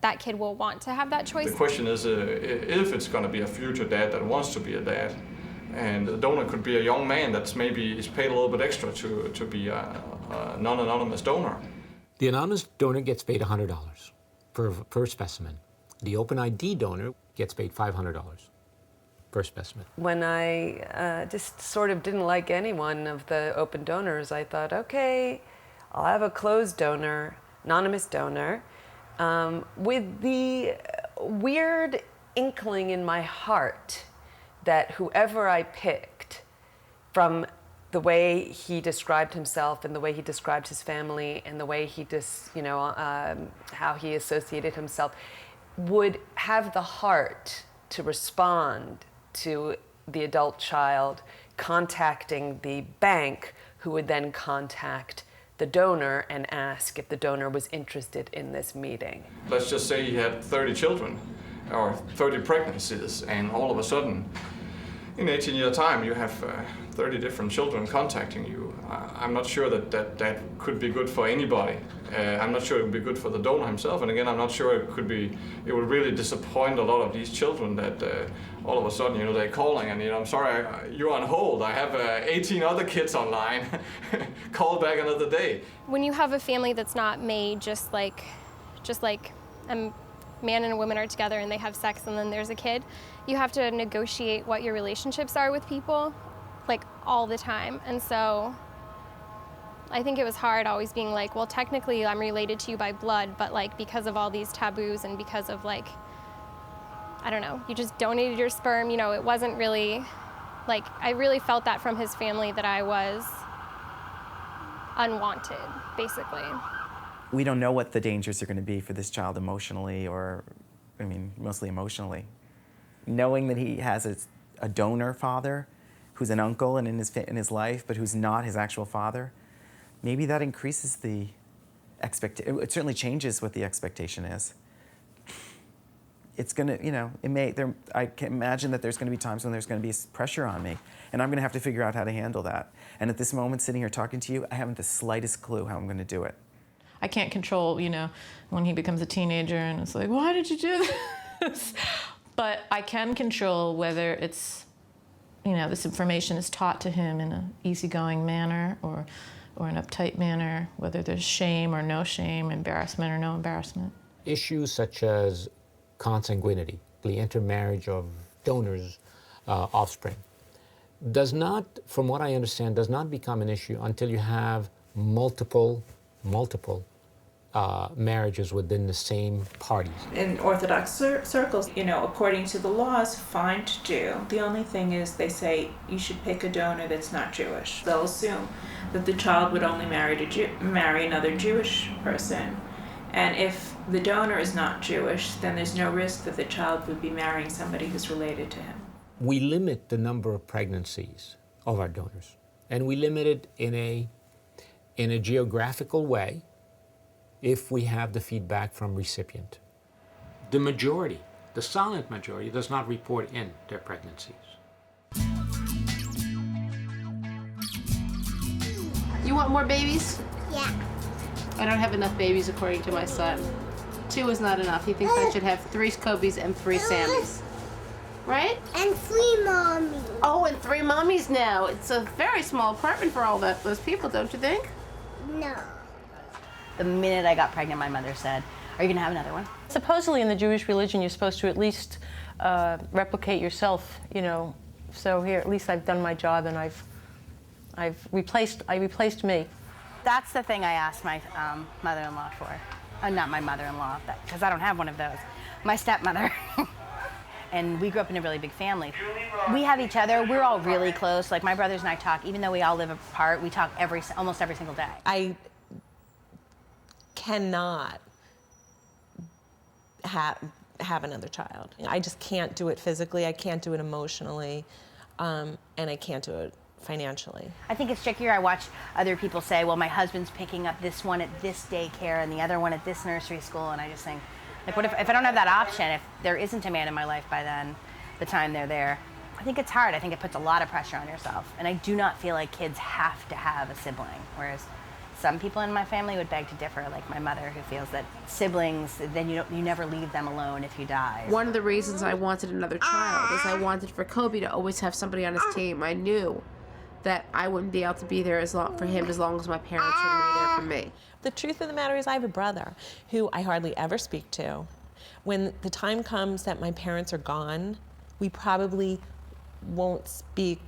[SPEAKER 7] that kid will want to have that choice.
[SPEAKER 19] The question is if it's going to be a future dad that wants to be a dad, and the donor could be a young man that's maybe is paid a little bit extra to be a non-anonymous donor.
[SPEAKER 20] The anonymous donor gets paid $100 per specimen. The open ID donor gets paid $500 per specimen.
[SPEAKER 13] When I just sort of didn't like any one of the open donors, I thought, okay, I'll have a closed donor, anonymous donor, with the weird inkling in my heart that whoever I picked, from the way he described himself and the way he described his family and the way he how he associated himself, would have the heart to respond to the adult child contacting the bank, who would then contact the donor and ask if the donor was interested in this meeting.
[SPEAKER 19] Let's just say he had 30 children or 30 pregnancies, and all of a sudden in 18 years' time you have 30 different children contacting you. I'm not sure that could be good for anybody. I'm not sure it would be good for the donor himself, and again, I'm not sure it would really disappoint a lot of these children that all of a sudden, they're calling and, I'm sorry, you're on hold. I have 18 other kids online. Call back another day.
[SPEAKER 7] When you have a family that's not made just like a man and a woman are together and they have sex and then there's a kid, you have to negotiate what your relationships are with people, like, all the time. And so I think it was hard always being like, well, technically I'm related to you by blood, but like because of all these taboos and because of like, I don't know, you just donated your sperm, it wasn't really, like, I really felt that from his family that I was unwanted, basically.
[SPEAKER 9] We don't know what the dangers are going to be for this child emotionally, or, mostly emotionally. Knowing that he has a donor father who's an uncle and in his life, but who's not his actual father, maybe that increases the expectation. It certainly changes what the expectation is. It's going to, I can imagine that there's going to be times when there's going to be pressure on me, and I'm going to have to figure out how to handle that. And at this moment, sitting here talking to you, I haven't the slightest clue how I'm going to do it.
[SPEAKER 3] I can't control, when he becomes a teenager and it's like, why did you do this? But I can control whether it's, this information is taught to him in an easygoing manner or an uptight manner, whether there's shame or no shame, embarrassment or no embarrassment.
[SPEAKER 20] Issues such as consanguinity, the intermarriage of donors' offspring, does not, from what I understand, does not become an issue until you have multiple marriages within the same parties.
[SPEAKER 14] In Orthodox circles, according to the laws, fine to do. The only thing is they say you should pick a donor that's not Jewish. They'll assume that the child would only marry another Jewish person. And if the donor is not Jewish, then there's no risk that the child would be marrying somebody who's related to him.
[SPEAKER 20] We limit the number of pregnancies of our donors, and we limit it in a geographical way if we have the feedback from recipient. The majority, the silent majority, does not report in their pregnancies.
[SPEAKER 17] You want more babies?
[SPEAKER 10] Yeah.
[SPEAKER 17] I don't have enough babies according to my son. 2 is not enough. He thinks I should have 3 Scobys and 3 Sammys. Right?
[SPEAKER 10] And 3 mommies.
[SPEAKER 17] Oh, and 3 mommies now. It's a very small apartment for all those people, don't you think?
[SPEAKER 10] No.
[SPEAKER 6] The minute I got pregnant, my mother said, "Are you gonna have another one?"
[SPEAKER 18] Supposedly in the Jewish religion, you're supposed to at least replicate yourself, So here, at least I've done my job, and I replaced me.
[SPEAKER 6] That's the thing I asked my mother-in-law for. Not my mother-in-law, because I don't have one of those. My stepmother. And we grew up in a really big family. We have each other. We're all really close. Like, my brothers and I talk, even though we all live apart, we talk almost every single day.
[SPEAKER 5] I cannot have another child. I just can't do it physically. I can't do it emotionally, and I can't do it financially.
[SPEAKER 6] I think it's trickier. I watch other people say, well, my husband's picking up this one at this daycare and the other one at this nursery school, and I just think, like, what if I don't have that option, if there isn't a man in my life by then, the time they're there? I think it's hard. I think it puts a lot of pressure on yourself. And I do not feel like kids have to have a sibling, whereas some people in my family would beg to differ, like my mother, who feels that siblings, then you never leave them alone if you die.
[SPEAKER 17] One of the reasons I wanted another child is I wanted for Kobe to always have somebody on his team. I knew that I wouldn't be able to be there for him as long as my parents wouldn't be there for me.
[SPEAKER 5] The truth of the matter is I have a brother who I hardly ever speak to. When the time comes that my parents are gone, we probably won't speak,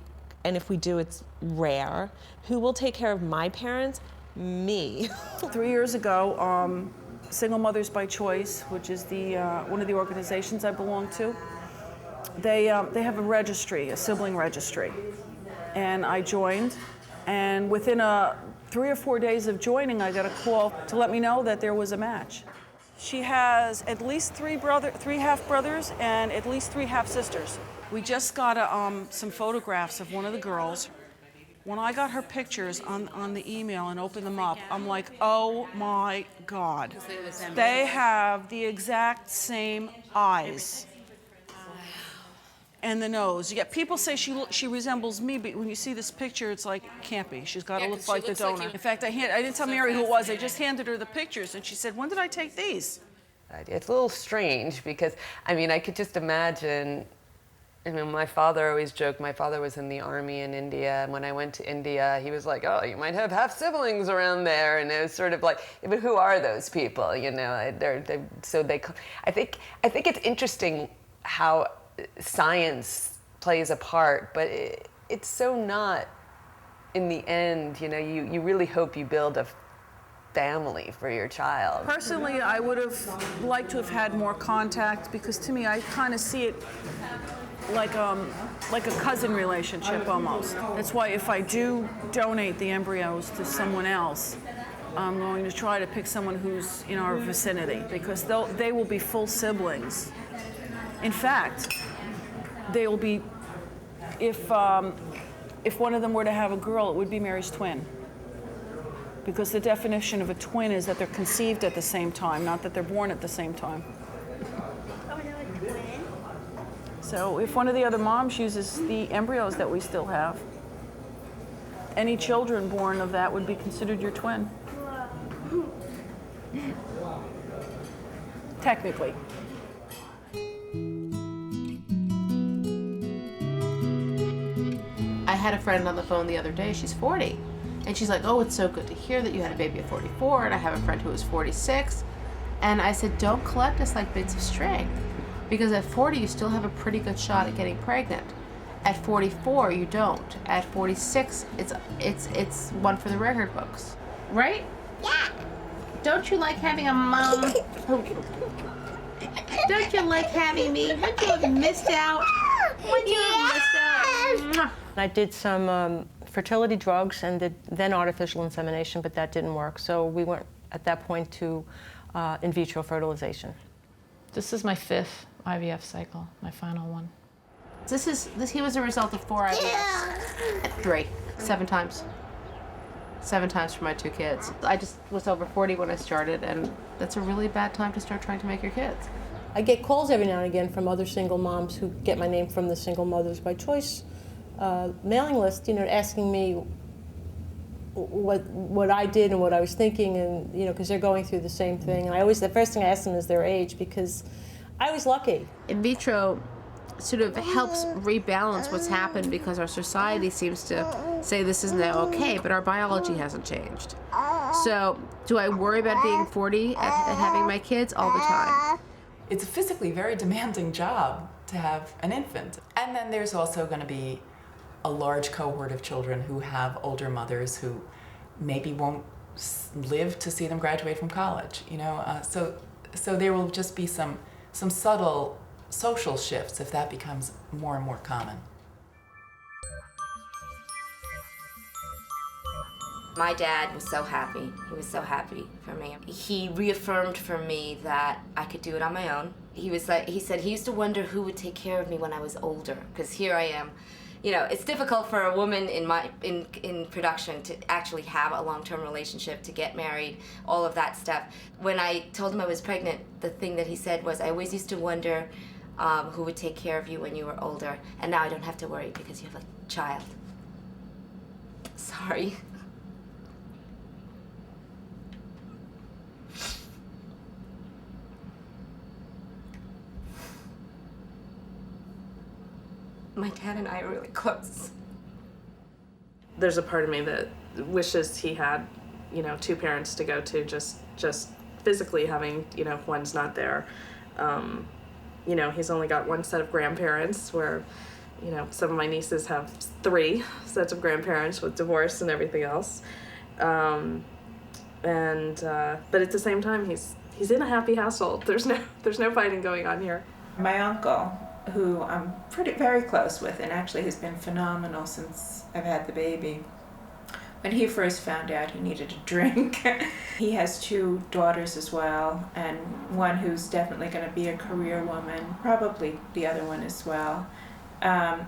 [SPEAKER 5] and if we do, it's rare. Who will take care of my parents? Me.
[SPEAKER 4] 3 years ago, Single Mothers by Choice, which is one of the organizations I belong to, they have a registry, a sibling registry. And I joined, and within 3 or 4 days of joining, I got a call to let me know that there was a match. She has at least 3 half-brothers and at least 3 half-sisters. We just got some photographs of one of the girls. When I got her pictures on the email and opened them up, I'm like, oh my God. They have the exact same eyes. and the nose. Yeah, people say she resembles me, but when you see this picture, it's like, can't be. She's got to look like the donor. In fact, I didn't tell Mary who it was. I just handed her the pictures, and she said, when did I take these?
[SPEAKER 13] It's a little strange because, I mean, I could just imagine. I mean, my father always joked, my father was in the army in India, and when I went to India, he was like, oh, you might have half siblings around there, and it was sort of like, but who are those people, you know? I think it's interesting how science plays a part, but it's so not in the end, you know, you really hope you build a family for your child.
[SPEAKER 4] Personally, I would have liked to have had more contact, because to me, I kind of see it like a cousin relationship almost. That's why if I do donate the embryos to someone else, I'm going to try to pick someone who's in our vicinity, because they will be full siblings. In fact, they will be, if one of them were to have a girl, it would be Mary's twin. Because the definition of a twin is that they're conceived at the same time, not that they're born at the same time. So if one of the other moms uses the embryos that we still have, any children born of that would be considered your twin. Technically.
[SPEAKER 17] I had a friend on the phone the other day, she's 40. And she's like, oh, it's so good to hear that you had a baby at 44. And I have a friend who is 46. And I said, don't collect us like bits of string. Because at 40, you still have a pretty good shot at getting pregnant. At 44, you don't. At 46, it's one for the record books. Right? Yeah. Don't you like having a mom who... Don't you like having me? Wouldn't you have missed out? Wouldn't you have missed out?
[SPEAKER 18] I did some fertility drugs and then artificial insemination, but that didn't work. So we went at that point to in vitro fertilization.
[SPEAKER 3] This is my 5th IVF cycle, my final one.
[SPEAKER 17] He was a result of 4 IVFs. At 3. 7 times. 7 times for my 2 kids. I just was over 40 when I started, and that's a really bad time to start trying to make your kids.
[SPEAKER 15] I get calls every now and again from other single moms who get my name from the Single Mothers by Choice mailing list, you know, asking me what I did and what I was thinking, and you know, because they're going through the same thing. And the first thing I ask them is their age, because I was lucky.
[SPEAKER 17] In vitro sort of helps rebalance what's happened, because our society seems to say this isn't okay, but our biology hasn't changed. So do I worry about being 40 and having my kids? All the time.
[SPEAKER 21] It's a physically very demanding job to have an infant. And then there's also going to be a large cohort of children who have older mothers who maybe won't live to see them graduate from college, you know? So there will just be some subtle social shifts if that becomes more and more common.
[SPEAKER 10] My dad was so happy. He was so happy for me. He reaffirmed for me that I could do it on my own. He said he used to wonder who would take care of me when I was older, because here I am. You know, it's difficult for a woman in production to actually have a long-term relationship, to get married, all of that stuff. When I told him I was pregnant, the thing that he said was, I always used to wonder who would take care of you when you were older, and now I don't have to worry because you have a child. Sorry. My dad and I are really close.
[SPEAKER 8] There's a part of me that wishes he had, you know, 2 parents to go to, just physically having, you know, if one's not there. You know, he's only got 1 set of grandparents, where, you know, some of my nieces have 3 sets of grandparents with divorce and everything else. But at the same time, he's in a happy household. There's no fighting going on here.
[SPEAKER 14] My uncle, who I'm very close with, and actually has been phenomenal since I've had the baby. When he first found out he needed a drink, he has 2 daughters as well, and one who's definitely going to be a career woman, probably the other one as well.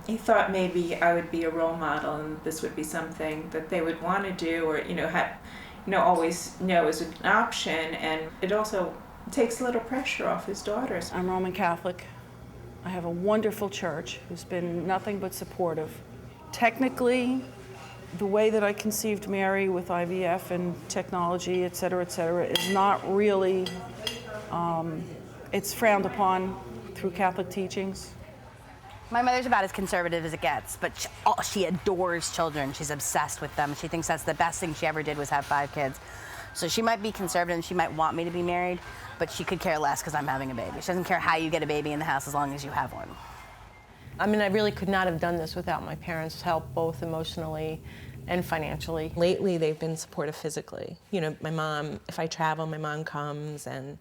[SPEAKER 14] He thought maybe I would be a role model, and this would be something that they would want to do, or always know as an option, and it also takes a little pressure off his daughters.
[SPEAKER 4] I'm Roman Catholic. I have a wonderful church who's been nothing but supportive. Technically, the way that I conceived Mary with IVF and technology, et cetera, is not really, it's frowned upon through Catholic teachings.
[SPEAKER 6] My mother's about as conservative as it gets, but she adores children. She's obsessed with them. She thinks that's the best thing she ever did was have 5 kids. So she might be conservative and she might want me to be married, but she could care less because I'm having a baby. She doesn't care how you get a baby in the house as long as you have one.
[SPEAKER 18] I mean, I really could not have done this without my parents' help, both emotionally and financially.
[SPEAKER 5] Lately, they've been supportive physically. You know, my mom, if I travel, my mom comes, and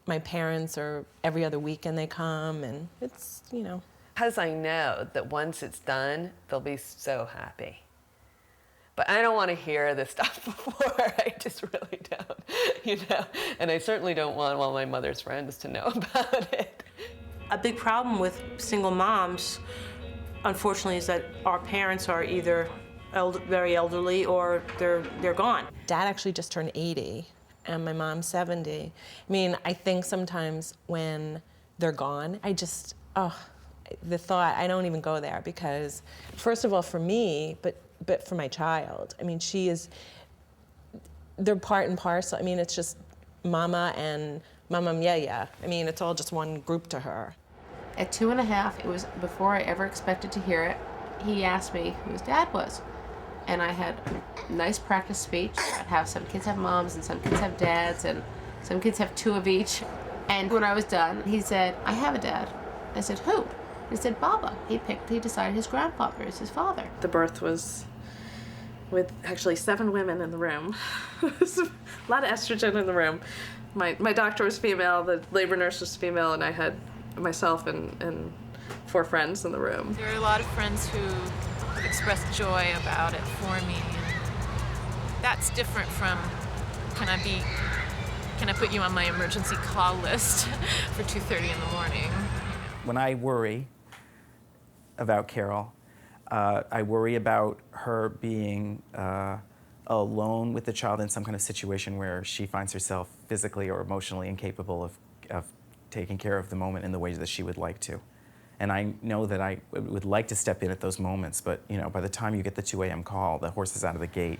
[SPEAKER 5] my parents are every other weekend they come, and it's, you know.
[SPEAKER 13] Because I know that once it's done, they'll be so happy. But I don't want to hear this stuff before. I just really don't, you know. And I certainly don't want all my mother's friends to know about it.
[SPEAKER 18] A big problem with single moms, unfortunately, is that our parents are either very elderly or they're gone.
[SPEAKER 5] Dad actually just turned 80, and my mom's 70. I mean, I think sometimes when they're gone, the thought, I don't even go there because, first of all, for me, but for my child. I mean, they're part and parcel. I mean, it's just mama and mama Yaya. I mean, it's all just one group to her.
[SPEAKER 17] At 2.5, it was before I ever expected to hear it, he asked me who his dad was. And I had a nice practice speech about how some kids have moms and some kids have dads and some kids have 2 of each. And when I was done, he said, I have a dad. I said, who? He said, Baba. He decided his grandfather is his father.
[SPEAKER 8] The birth was with actually 7 women in the room. A lot of estrogen in the room. My doctor was female, the labor nurse was female, and I had myself and 4 friends in the room.
[SPEAKER 3] There are a lot of friends who have expressed joy about it for me. That's different from, can I put you on my emergency call list for 2:30 in the morning?
[SPEAKER 9] When I worry about Carol, I worry about her being alone with the child in some kind of situation where she finds herself physically or emotionally incapable of taking care of the moment in the ways that she would like to. And I know that I would like to step in at those moments, but you know, by the time you get the 2 a.m. call, the horse is out of the gate.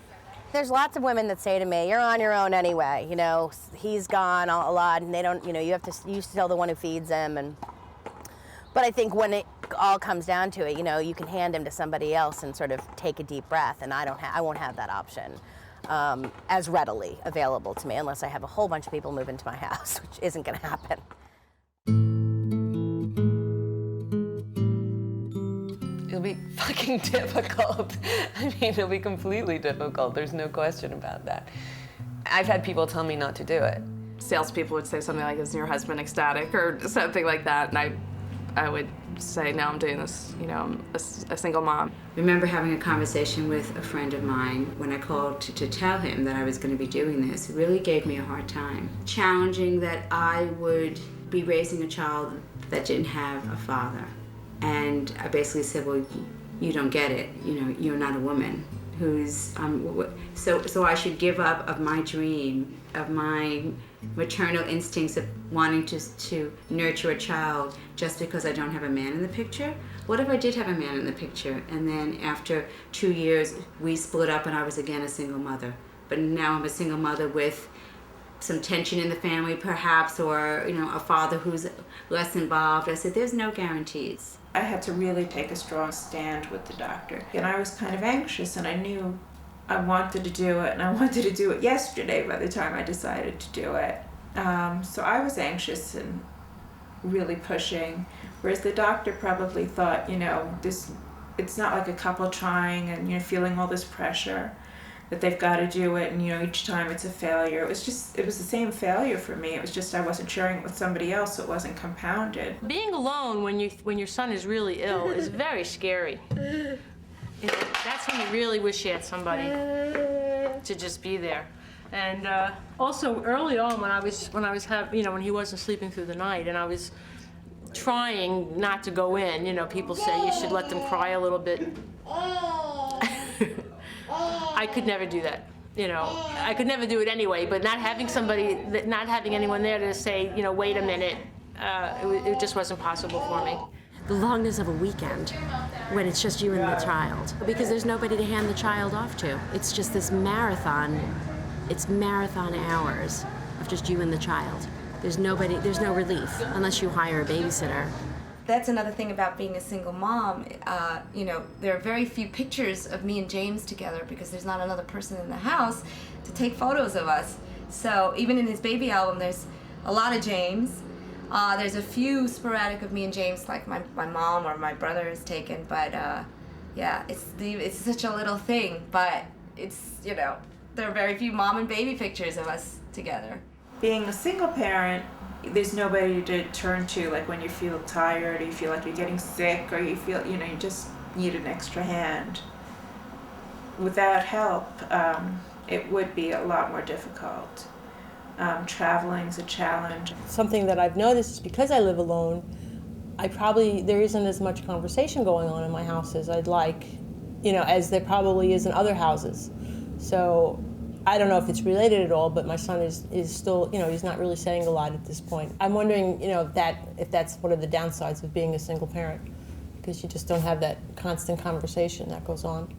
[SPEAKER 6] There's lots of women that say to me, you're on your own anyway, you know, he's gone a lot and they don't, you know, you still the one who feeds him. But I think when it all comes down to it, you know, you can hand him to somebody else and sort of take a deep breath, and I won't have that option as readily available to me unless I have a whole bunch of people move into my house, which isn't going to happen.
[SPEAKER 13] It'll be fucking difficult. I mean, it'll be completely difficult. There's no question about that. I've had people tell me not to do it.
[SPEAKER 8] Salespeople would say something like, "Is your husband ecstatic?" or something like that, and I would say, "No, I'm doing this. You know, I'm a single mom."
[SPEAKER 1] I remember having a conversation with a friend of mine when I called to tell him that I was going to be doing this. It really gave me a hard time. Challenging that I would be raising a child that didn't have a father. And I basically said, well, you don't get it. You know, you're not a woman who's, so I should give up of my dream, of my maternal instincts of wanting to nurture a child just because I don't have a man in the picture? What if I did have a man in the picture and then after 2 years we split up and I was again a single mother, but now I'm a single mother with some tension in the family perhaps, or you know, a father who's less involved? I said, there's no guarantees.
[SPEAKER 14] I had to really take a strong stand with the doctor, and I was kind of anxious, and I knew I wanted to do it, and I wanted to do it yesterday by the time I decided to do it. So I was anxious and really pushing, whereas the doctor probably thought, you know, it's not like a couple trying and, you know, feeling all this pressure that they've got to do it, and you know, each time it's a failure. It was the same failure for me. It was just I wasn't sharing it with somebody else, so it wasn't compounded.
[SPEAKER 18] Being alone when your son is really ill is very scary. You know, that's when you really wish you had somebody to just be there. And also early on when when he wasn't sleeping through the night and I was trying not to go in, you know, people say you should let them cry a little bit. I could never do that, you know. I could never do it anyway, but not having anyone there to say, you know, wait a minute,
[SPEAKER 17] it just wasn't possible for me.
[SPEAKER 12] The longness of a weekend when it's just you and the child, because there's nobody to hand the child off to. It's just this marathon. It's marathon hours of just you and the child. There's no relief unless you hire a babysitter.
[SPEAKER 10] That's another thing about being a single mom. You know, there are very few pictures of me and James together because there's not another person in the house to take photos of us. So even in his baby album, there's a lot of James. There's a few sporadic of me and James, like my mom or my brother has taken, but yeah, it's such a little thing, but it's, you know, there are very few mom and baby pictures of us together.
[SPEAKER 14] Being a single parent, there's nobody to turn to, like when you feel tired or you feel like you're getting sick or you feel, you know, you just need an extra hand. Without help, it would be a lot more difficult. Traveling's a challenge.
[SPEAKER 15] Something that I've noticed is because I live alone, there isn't as much conversation going on in my house as I'd like, you know, as there probably is in other houses. So I don't know if it's related at all, but my son is still, you know, he's not really saying a lot at this point. I'm wondering, you know, if that's one of the downsides of being a single parent, because you just don't have that constant conversation that goes on.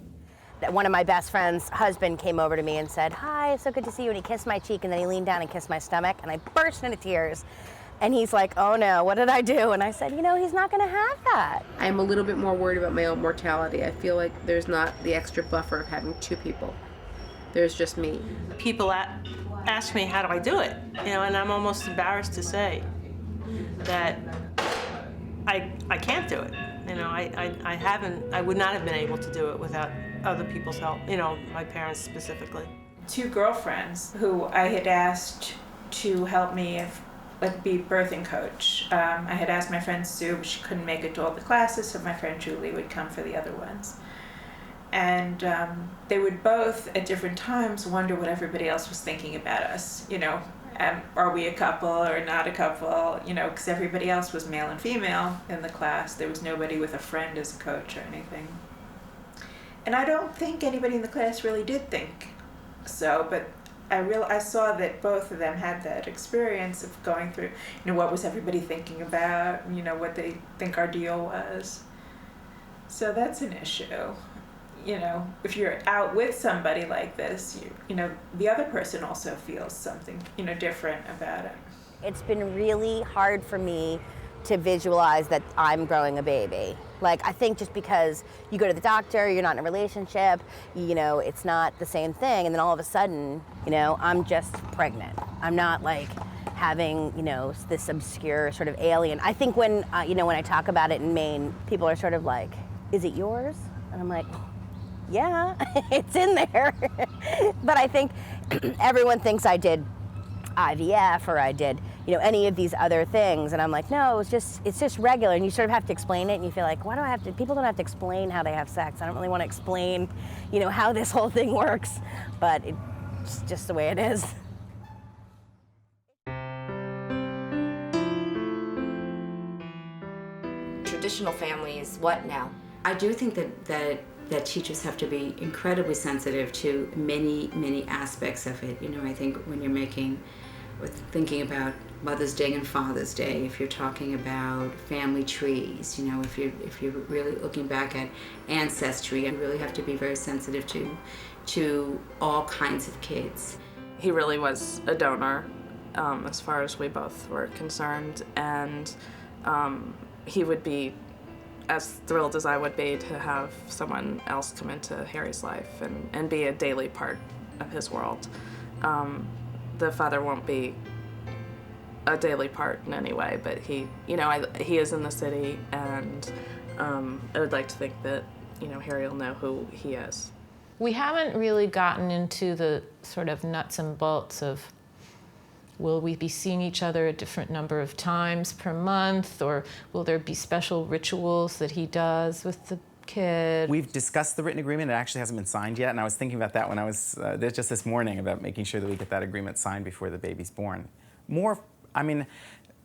[SPEAKER 6] One of my best friend's husband came over to me and said, "Hi, it's so good to see you," and he kissed my cheek, and then he leaned down and kissed my stomach, and I burst into tears. And he's like, "Oh no, what did I do?" And I said, "You know, he's not gonna have that."
[SPEAKER 17] I'm a little bit more worried about my own mortality. I feel like there's not the extra buffer of having two people. There's just me.
[SPEAKER 18] People ask me, how do I do it? You know, and I'm almost embarrassed to say that I can't do it. You know, I would not have been able to do it without other people's help, you know, my parents specifically.
[SPEAKER 14] Two girlfriends who I had asked to help me be birthing coach. I had asked my friend Sue, but she couldn't make it to all the classes, so my friend Julie would come for the other ones. And they would both, at different times, wonder what everybody else was thinking about us. You know, are we a couple or not a couple? You know, because everybody else was male and female in the class. There was nobody with a friend as a coach or anything. And I don't think anybody in the class really did think so, but I saw that both of them had that experience of going through, you know, what was everybody thinking about, you know, what they think our deal was. So that's an issue. You know, if you're out with somebody like this, you know, the other person also feels something, you know, different about it.
[SPEAKER 6] It's been really hard for me to visualize that I'm growing a baby. Like, I think just because you go to the doctor, you're not in a relationship, you know, it's not the same thing, and then all of a sudden, you know, I'm just pregnant. I'm not like having, you know, this obscure sort of alien. I think when, you know, when I talk about it in Maine, people are sort of like, "Is it yours?" And I'm like, "Yeah, it's in there." But I think everyone thinks I did IVF or I did, you know, any of these other things, and I'm like, no, it's just regular, and you sort of have to explain it, and you feel like, why do I have to? People don't have to explain how they have sex. I don't really want to explain, you know, how this whole thing works, but it's just the way it is.
[SPEAKER 1] Traditional family is what now? I do think that teachers have to be incredibly sensitive to many aspects of it. You know, I think when you're thinking about Mother's Day and Father's Day, if you're talking about family trees, you know, if you're really looking back at ancestry, you really have to be very sensitive to all kinds of kids.
[SPEAKER 8] He really was a donor, as far as we both were concerned, and he would be as thrilled as I would be to have someone else come into Harry's life and be a daily part of his world. The father won't be a daily part in any way, but he is in the city, and I would like to think that, you know, Harry will know who he is.
[SPEAKER 3] We haven't really gotten into the sort of nuts and bolts of, will we be seeing each other a different number of times per month, or will there be special rituals that he does with the kid?
[SPEAKER 9] We've discussed the written agreement. It actually hasn't been signed yet, and I was thinking about that when I was just this morning about making sure that we get that agreement signed before the baby's born. I mean,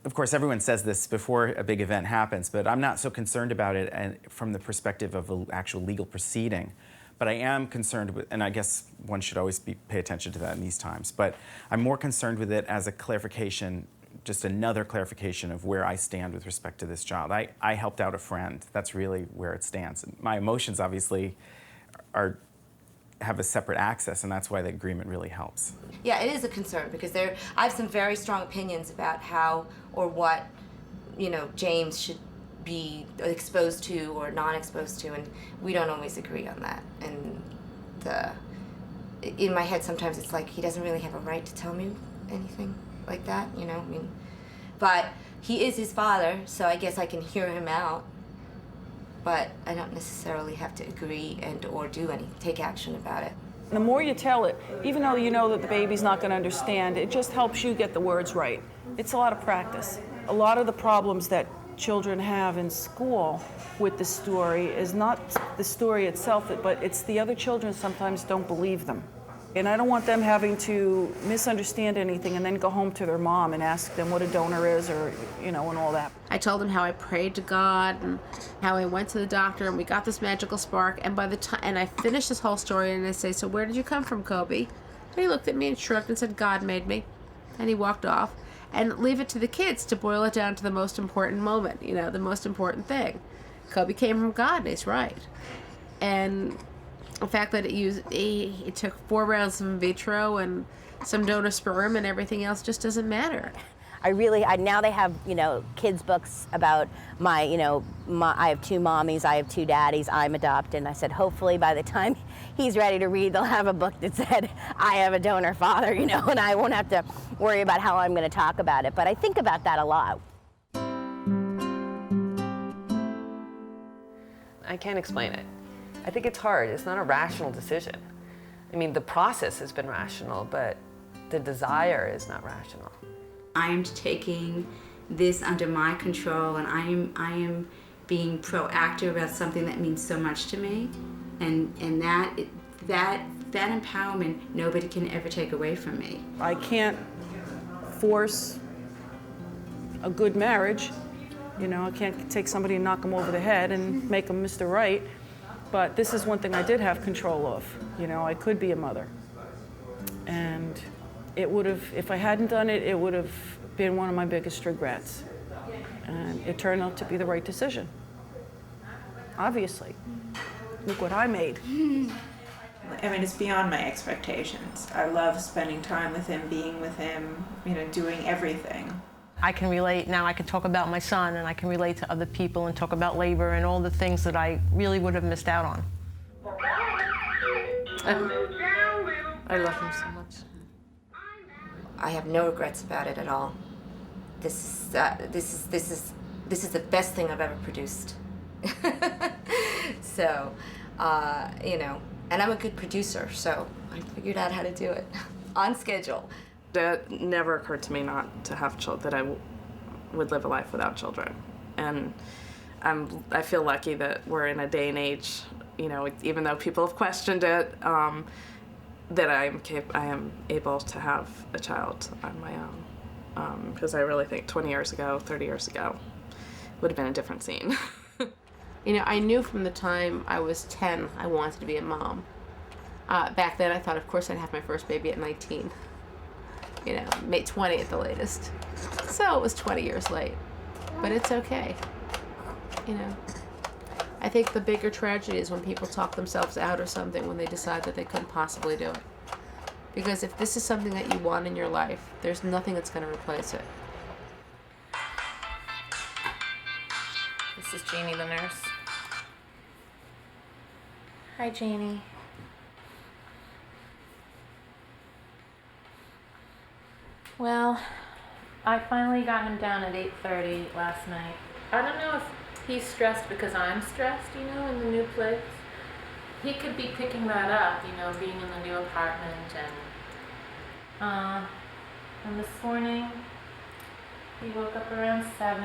[SPEAKER 9] of course, everyone says this before a big event happens, but I'm not so concerned about it from the perspective of an actual legal proceeding. But I am concerned with, and I guess one should always pay attention to that in these times, but I'm more concerned with it as a clarification just another clarification of where I stand with respect to this child. I helped out a friend. That's really where it stands. My emotions obviously have a separate access, and that's why the agreement really helps.
[SPEAKER 10] Yeah, it is a concern because I have some very strong opinions about how or what, James should be exposed to or non-exposed to, and we don't always agree on that. And in my head, sometimes it's like he doesn't really have a right to tell me anything like that, But he is his father, so I guess I can hear him out. But I don't necessarily have to agree or take action about it.
[SPEAKER 4] The more you tell it, even though you know that the baby's not going to understand, it just helps you get the words right. It's a lot of practice. A lot of the problems that children have in school with the story is not the story itself, but it's the other children sometimes don't believe them. And I don't want them having to misunderstand anything and then go home to their mom and ask them what a donor is or, and all that.
[SPEAKER 17] I told him how I prayed to God and how I went to the doctor and we got this magical spark. And by the time, and I finished this whole story and I say, so where did you come from, Kobe? And he looked at me and shrugged and said, God made me. And he walked off. And leave it to the kids to boil it down to the most important moment, the most important thing. Kobe came from God, and he's right. And the fact that it took 4 rounds of in vitro and some donor sperm and everything else just doesn't matter.
[SPEAKER 6] Now they have, kids' books about I have 2 mommies, I have 2 daddies, I'm adopted. And I said, hopefully by the time he's ready to read, they'll have a book that said, I have a donor father, and I won't have to worry about how I'm going to talk about it. But I think about that a lot.
[SPEAKER 13] I can't explain it. I think it's hard. It's not a rational decision. I mean, the process has been rational, but the desire is not rational.
[SPEAKER 1] I am taking this under my control, and I am being proactive about something that means so much to me, and that empowerment nobody can ever take away from me.
[SPEAKER 4] I can't force a good marriage. I can't take somebody and knock them over the head and make them Mr. Right. But this is one thing I did have control of. I could be a mother. And it would have, if I hadn't done it, it would have been one of my biggest regrets. And it turned out to be the right decision. Obviously. Look what I made.
[SPEAKER 14] I mean, it's beyond my expectations. I love spending time with him, being with him, doing everything.
[SPEAKER 18] I can relate now. I can talk about my son, and I can relate to other people and talk about labor and all the things that I really would have missed out on.
[SPEAKER 17] I love him so much.
[SPEAKER 10] I have no regrets about it at all. This is the best thing I've ever produced. So, and I'm a good producer, so I figured out how to do it on schedule.
[SPEAKER 8] It never occurred to me not to have children, that I would live a life without children. And I feel lucky that we're in a day and age, even though people have questioned it, that I am able to have a child on my own. Because I really think 20 years ago, 30 years ago, would have been a different scene.
[SPEAKER 17] I knew from the time I was 10 I wanted to be a mom. Back then I thought, of course, I'd have my first baby at 19. 20 at the latest. So it was 20 years late. But it's okay. I think the bigger tragedy is when people talk themselves out of something when they decide that they couldn't possibly do it. Because if this is something that you want in your life, there's nothing that's going to replace it. This is Jeannie, the nurse. Hi, Jeannie. Well, I finally got him down at 8:30 last night. I don't know if he's stressed because I'm stressed, in the new place. He could be picking that up, being in the new apartment and this morning he woke up around 7.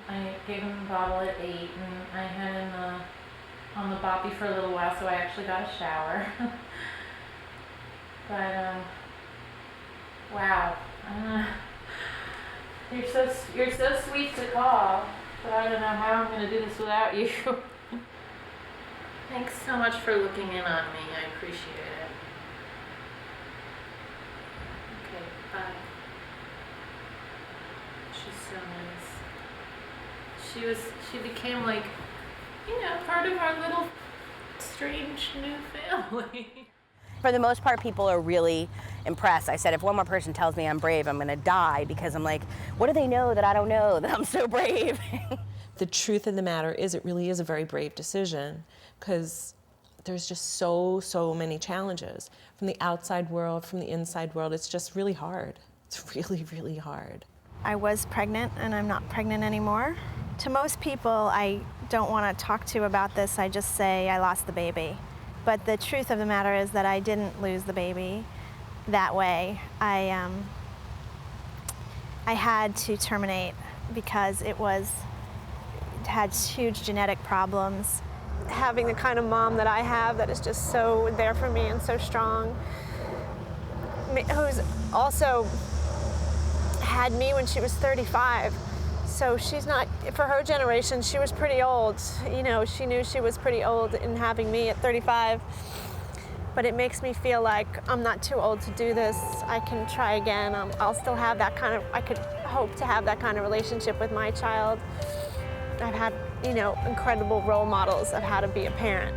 [SPEAKER 17] I gave him a bottle at 8 and I had him on the boppy for a little while, so I actually got a shower. But wow. You're so sweet to call, but I don't know how I'm going to do this without you. Thanks so much for looking in on me. I appreciate it. Okay, bye.
[SPEAKER 3] so nice. She became like, part of our little strange new family.
[SPEAKER 6] For the most part, people are really impressed. I said, if one more person tells me I'm brave, I'm gonna die, because I'm like, what do they know that I don't know that I'm so brave?
[SPEAKER 5] The truth of the matter is, it really is a very brave decision, because there's just so many challenges from the outside world, from the inside world. It's just really hard. It's really, really hard.
[SPEAKER 2] I was pregnant and I'm not pregnant anymore. To most people, I don't want to talk to about this. I just say I lost the baby. But the truth of the matter is that I didn't lose the baby that way. I had to terminate because it had huge genetic problems. Having the kind of mom that I have that is just so there for me and so strong, who's also had me when she was 35. So she's not, for her generation, she was pretty old. She knew she was pretty old in having me at 35. But it makes me feel like I'm not too old to do this. I can try again. I'll still have that kind of, I could hope to have that kind of relationship with my child. I've had, incredible role models of how to be a parent.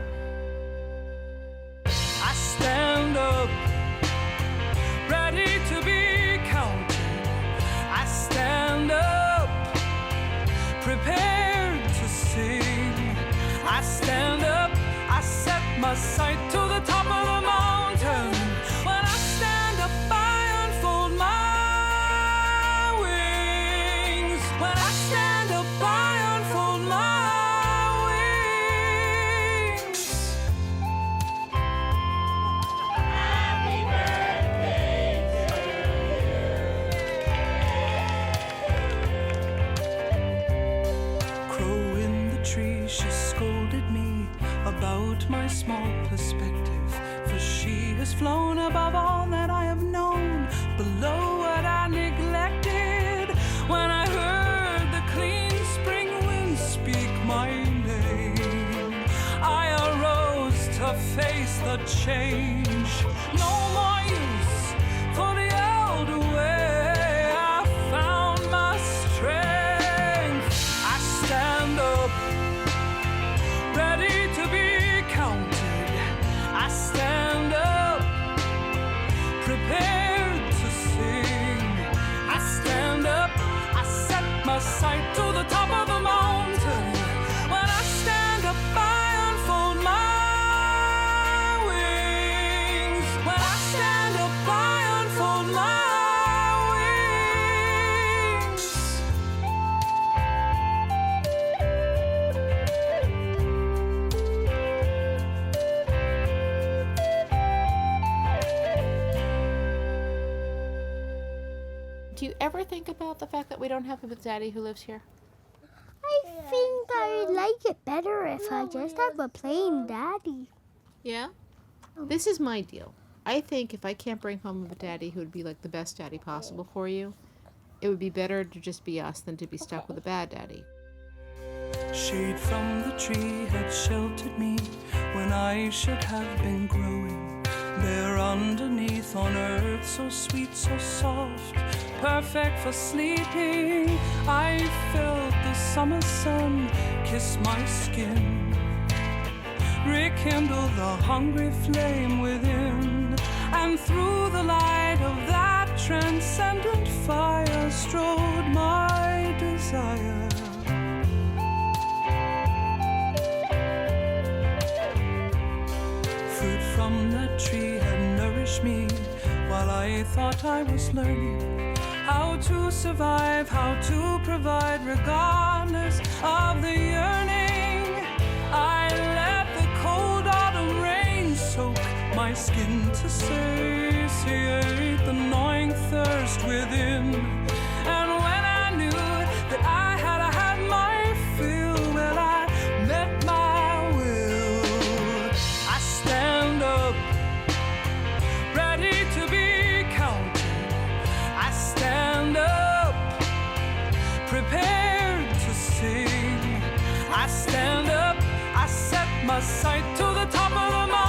[SPEAKER 16] I stand up, ready to be counted. I stand up, prepared to sing. I stand up, I set my sight to the top of the mountain. When I stand up, I unfold my wings. When I stand up, I unfold my wings. Happy birthday to you. Crow in the tree, she scolded me about my small perspective, for she has flown above all that I have known, below what I neglected. When I heard the clean spring wind speak my name, I arose to face the change. No more use for the old way. I found my strength. I stand up, ready to be counted. I stand up, prepared to sing. I stand up, I set my sight to the top of the mountain. When I stand up, I unfold my wings. When I stand up, I unfold my wings.
[SPEAKER 17] Do you ever think about the fact that we don't have a daddy who lives here?
[SPEAKER 22] I think I would like it better if I just have a plain daddy.
[SPEAKER 17] Yeah? This is my deal. I think if I can't bring home a daddy who would be like the best daddy possible for you, it would be better to just be us than to be stuck with a bad daddy.
[SPEAKER 16] Shade from the tree had sheltered me when I should have been growing. There underneath on earth, so sweet, so soft, perfect for sleeping. I felt the summer sun kiss my skin, rekindle the hungry flame within, and through the light of that transcendent fire strode my desire. Fruit from that tree had nourished me while I thought I was learning how to survive, how to provide regardless of the yearning. I let the cold autumn rain soak my skin to satiate the gnawing thirst within. And when I knew that I had my fill, well, I met my will. I stand up, ready to be counted. I stand up, prepared to sing. I stand up, I set my sight to the top of the mountain.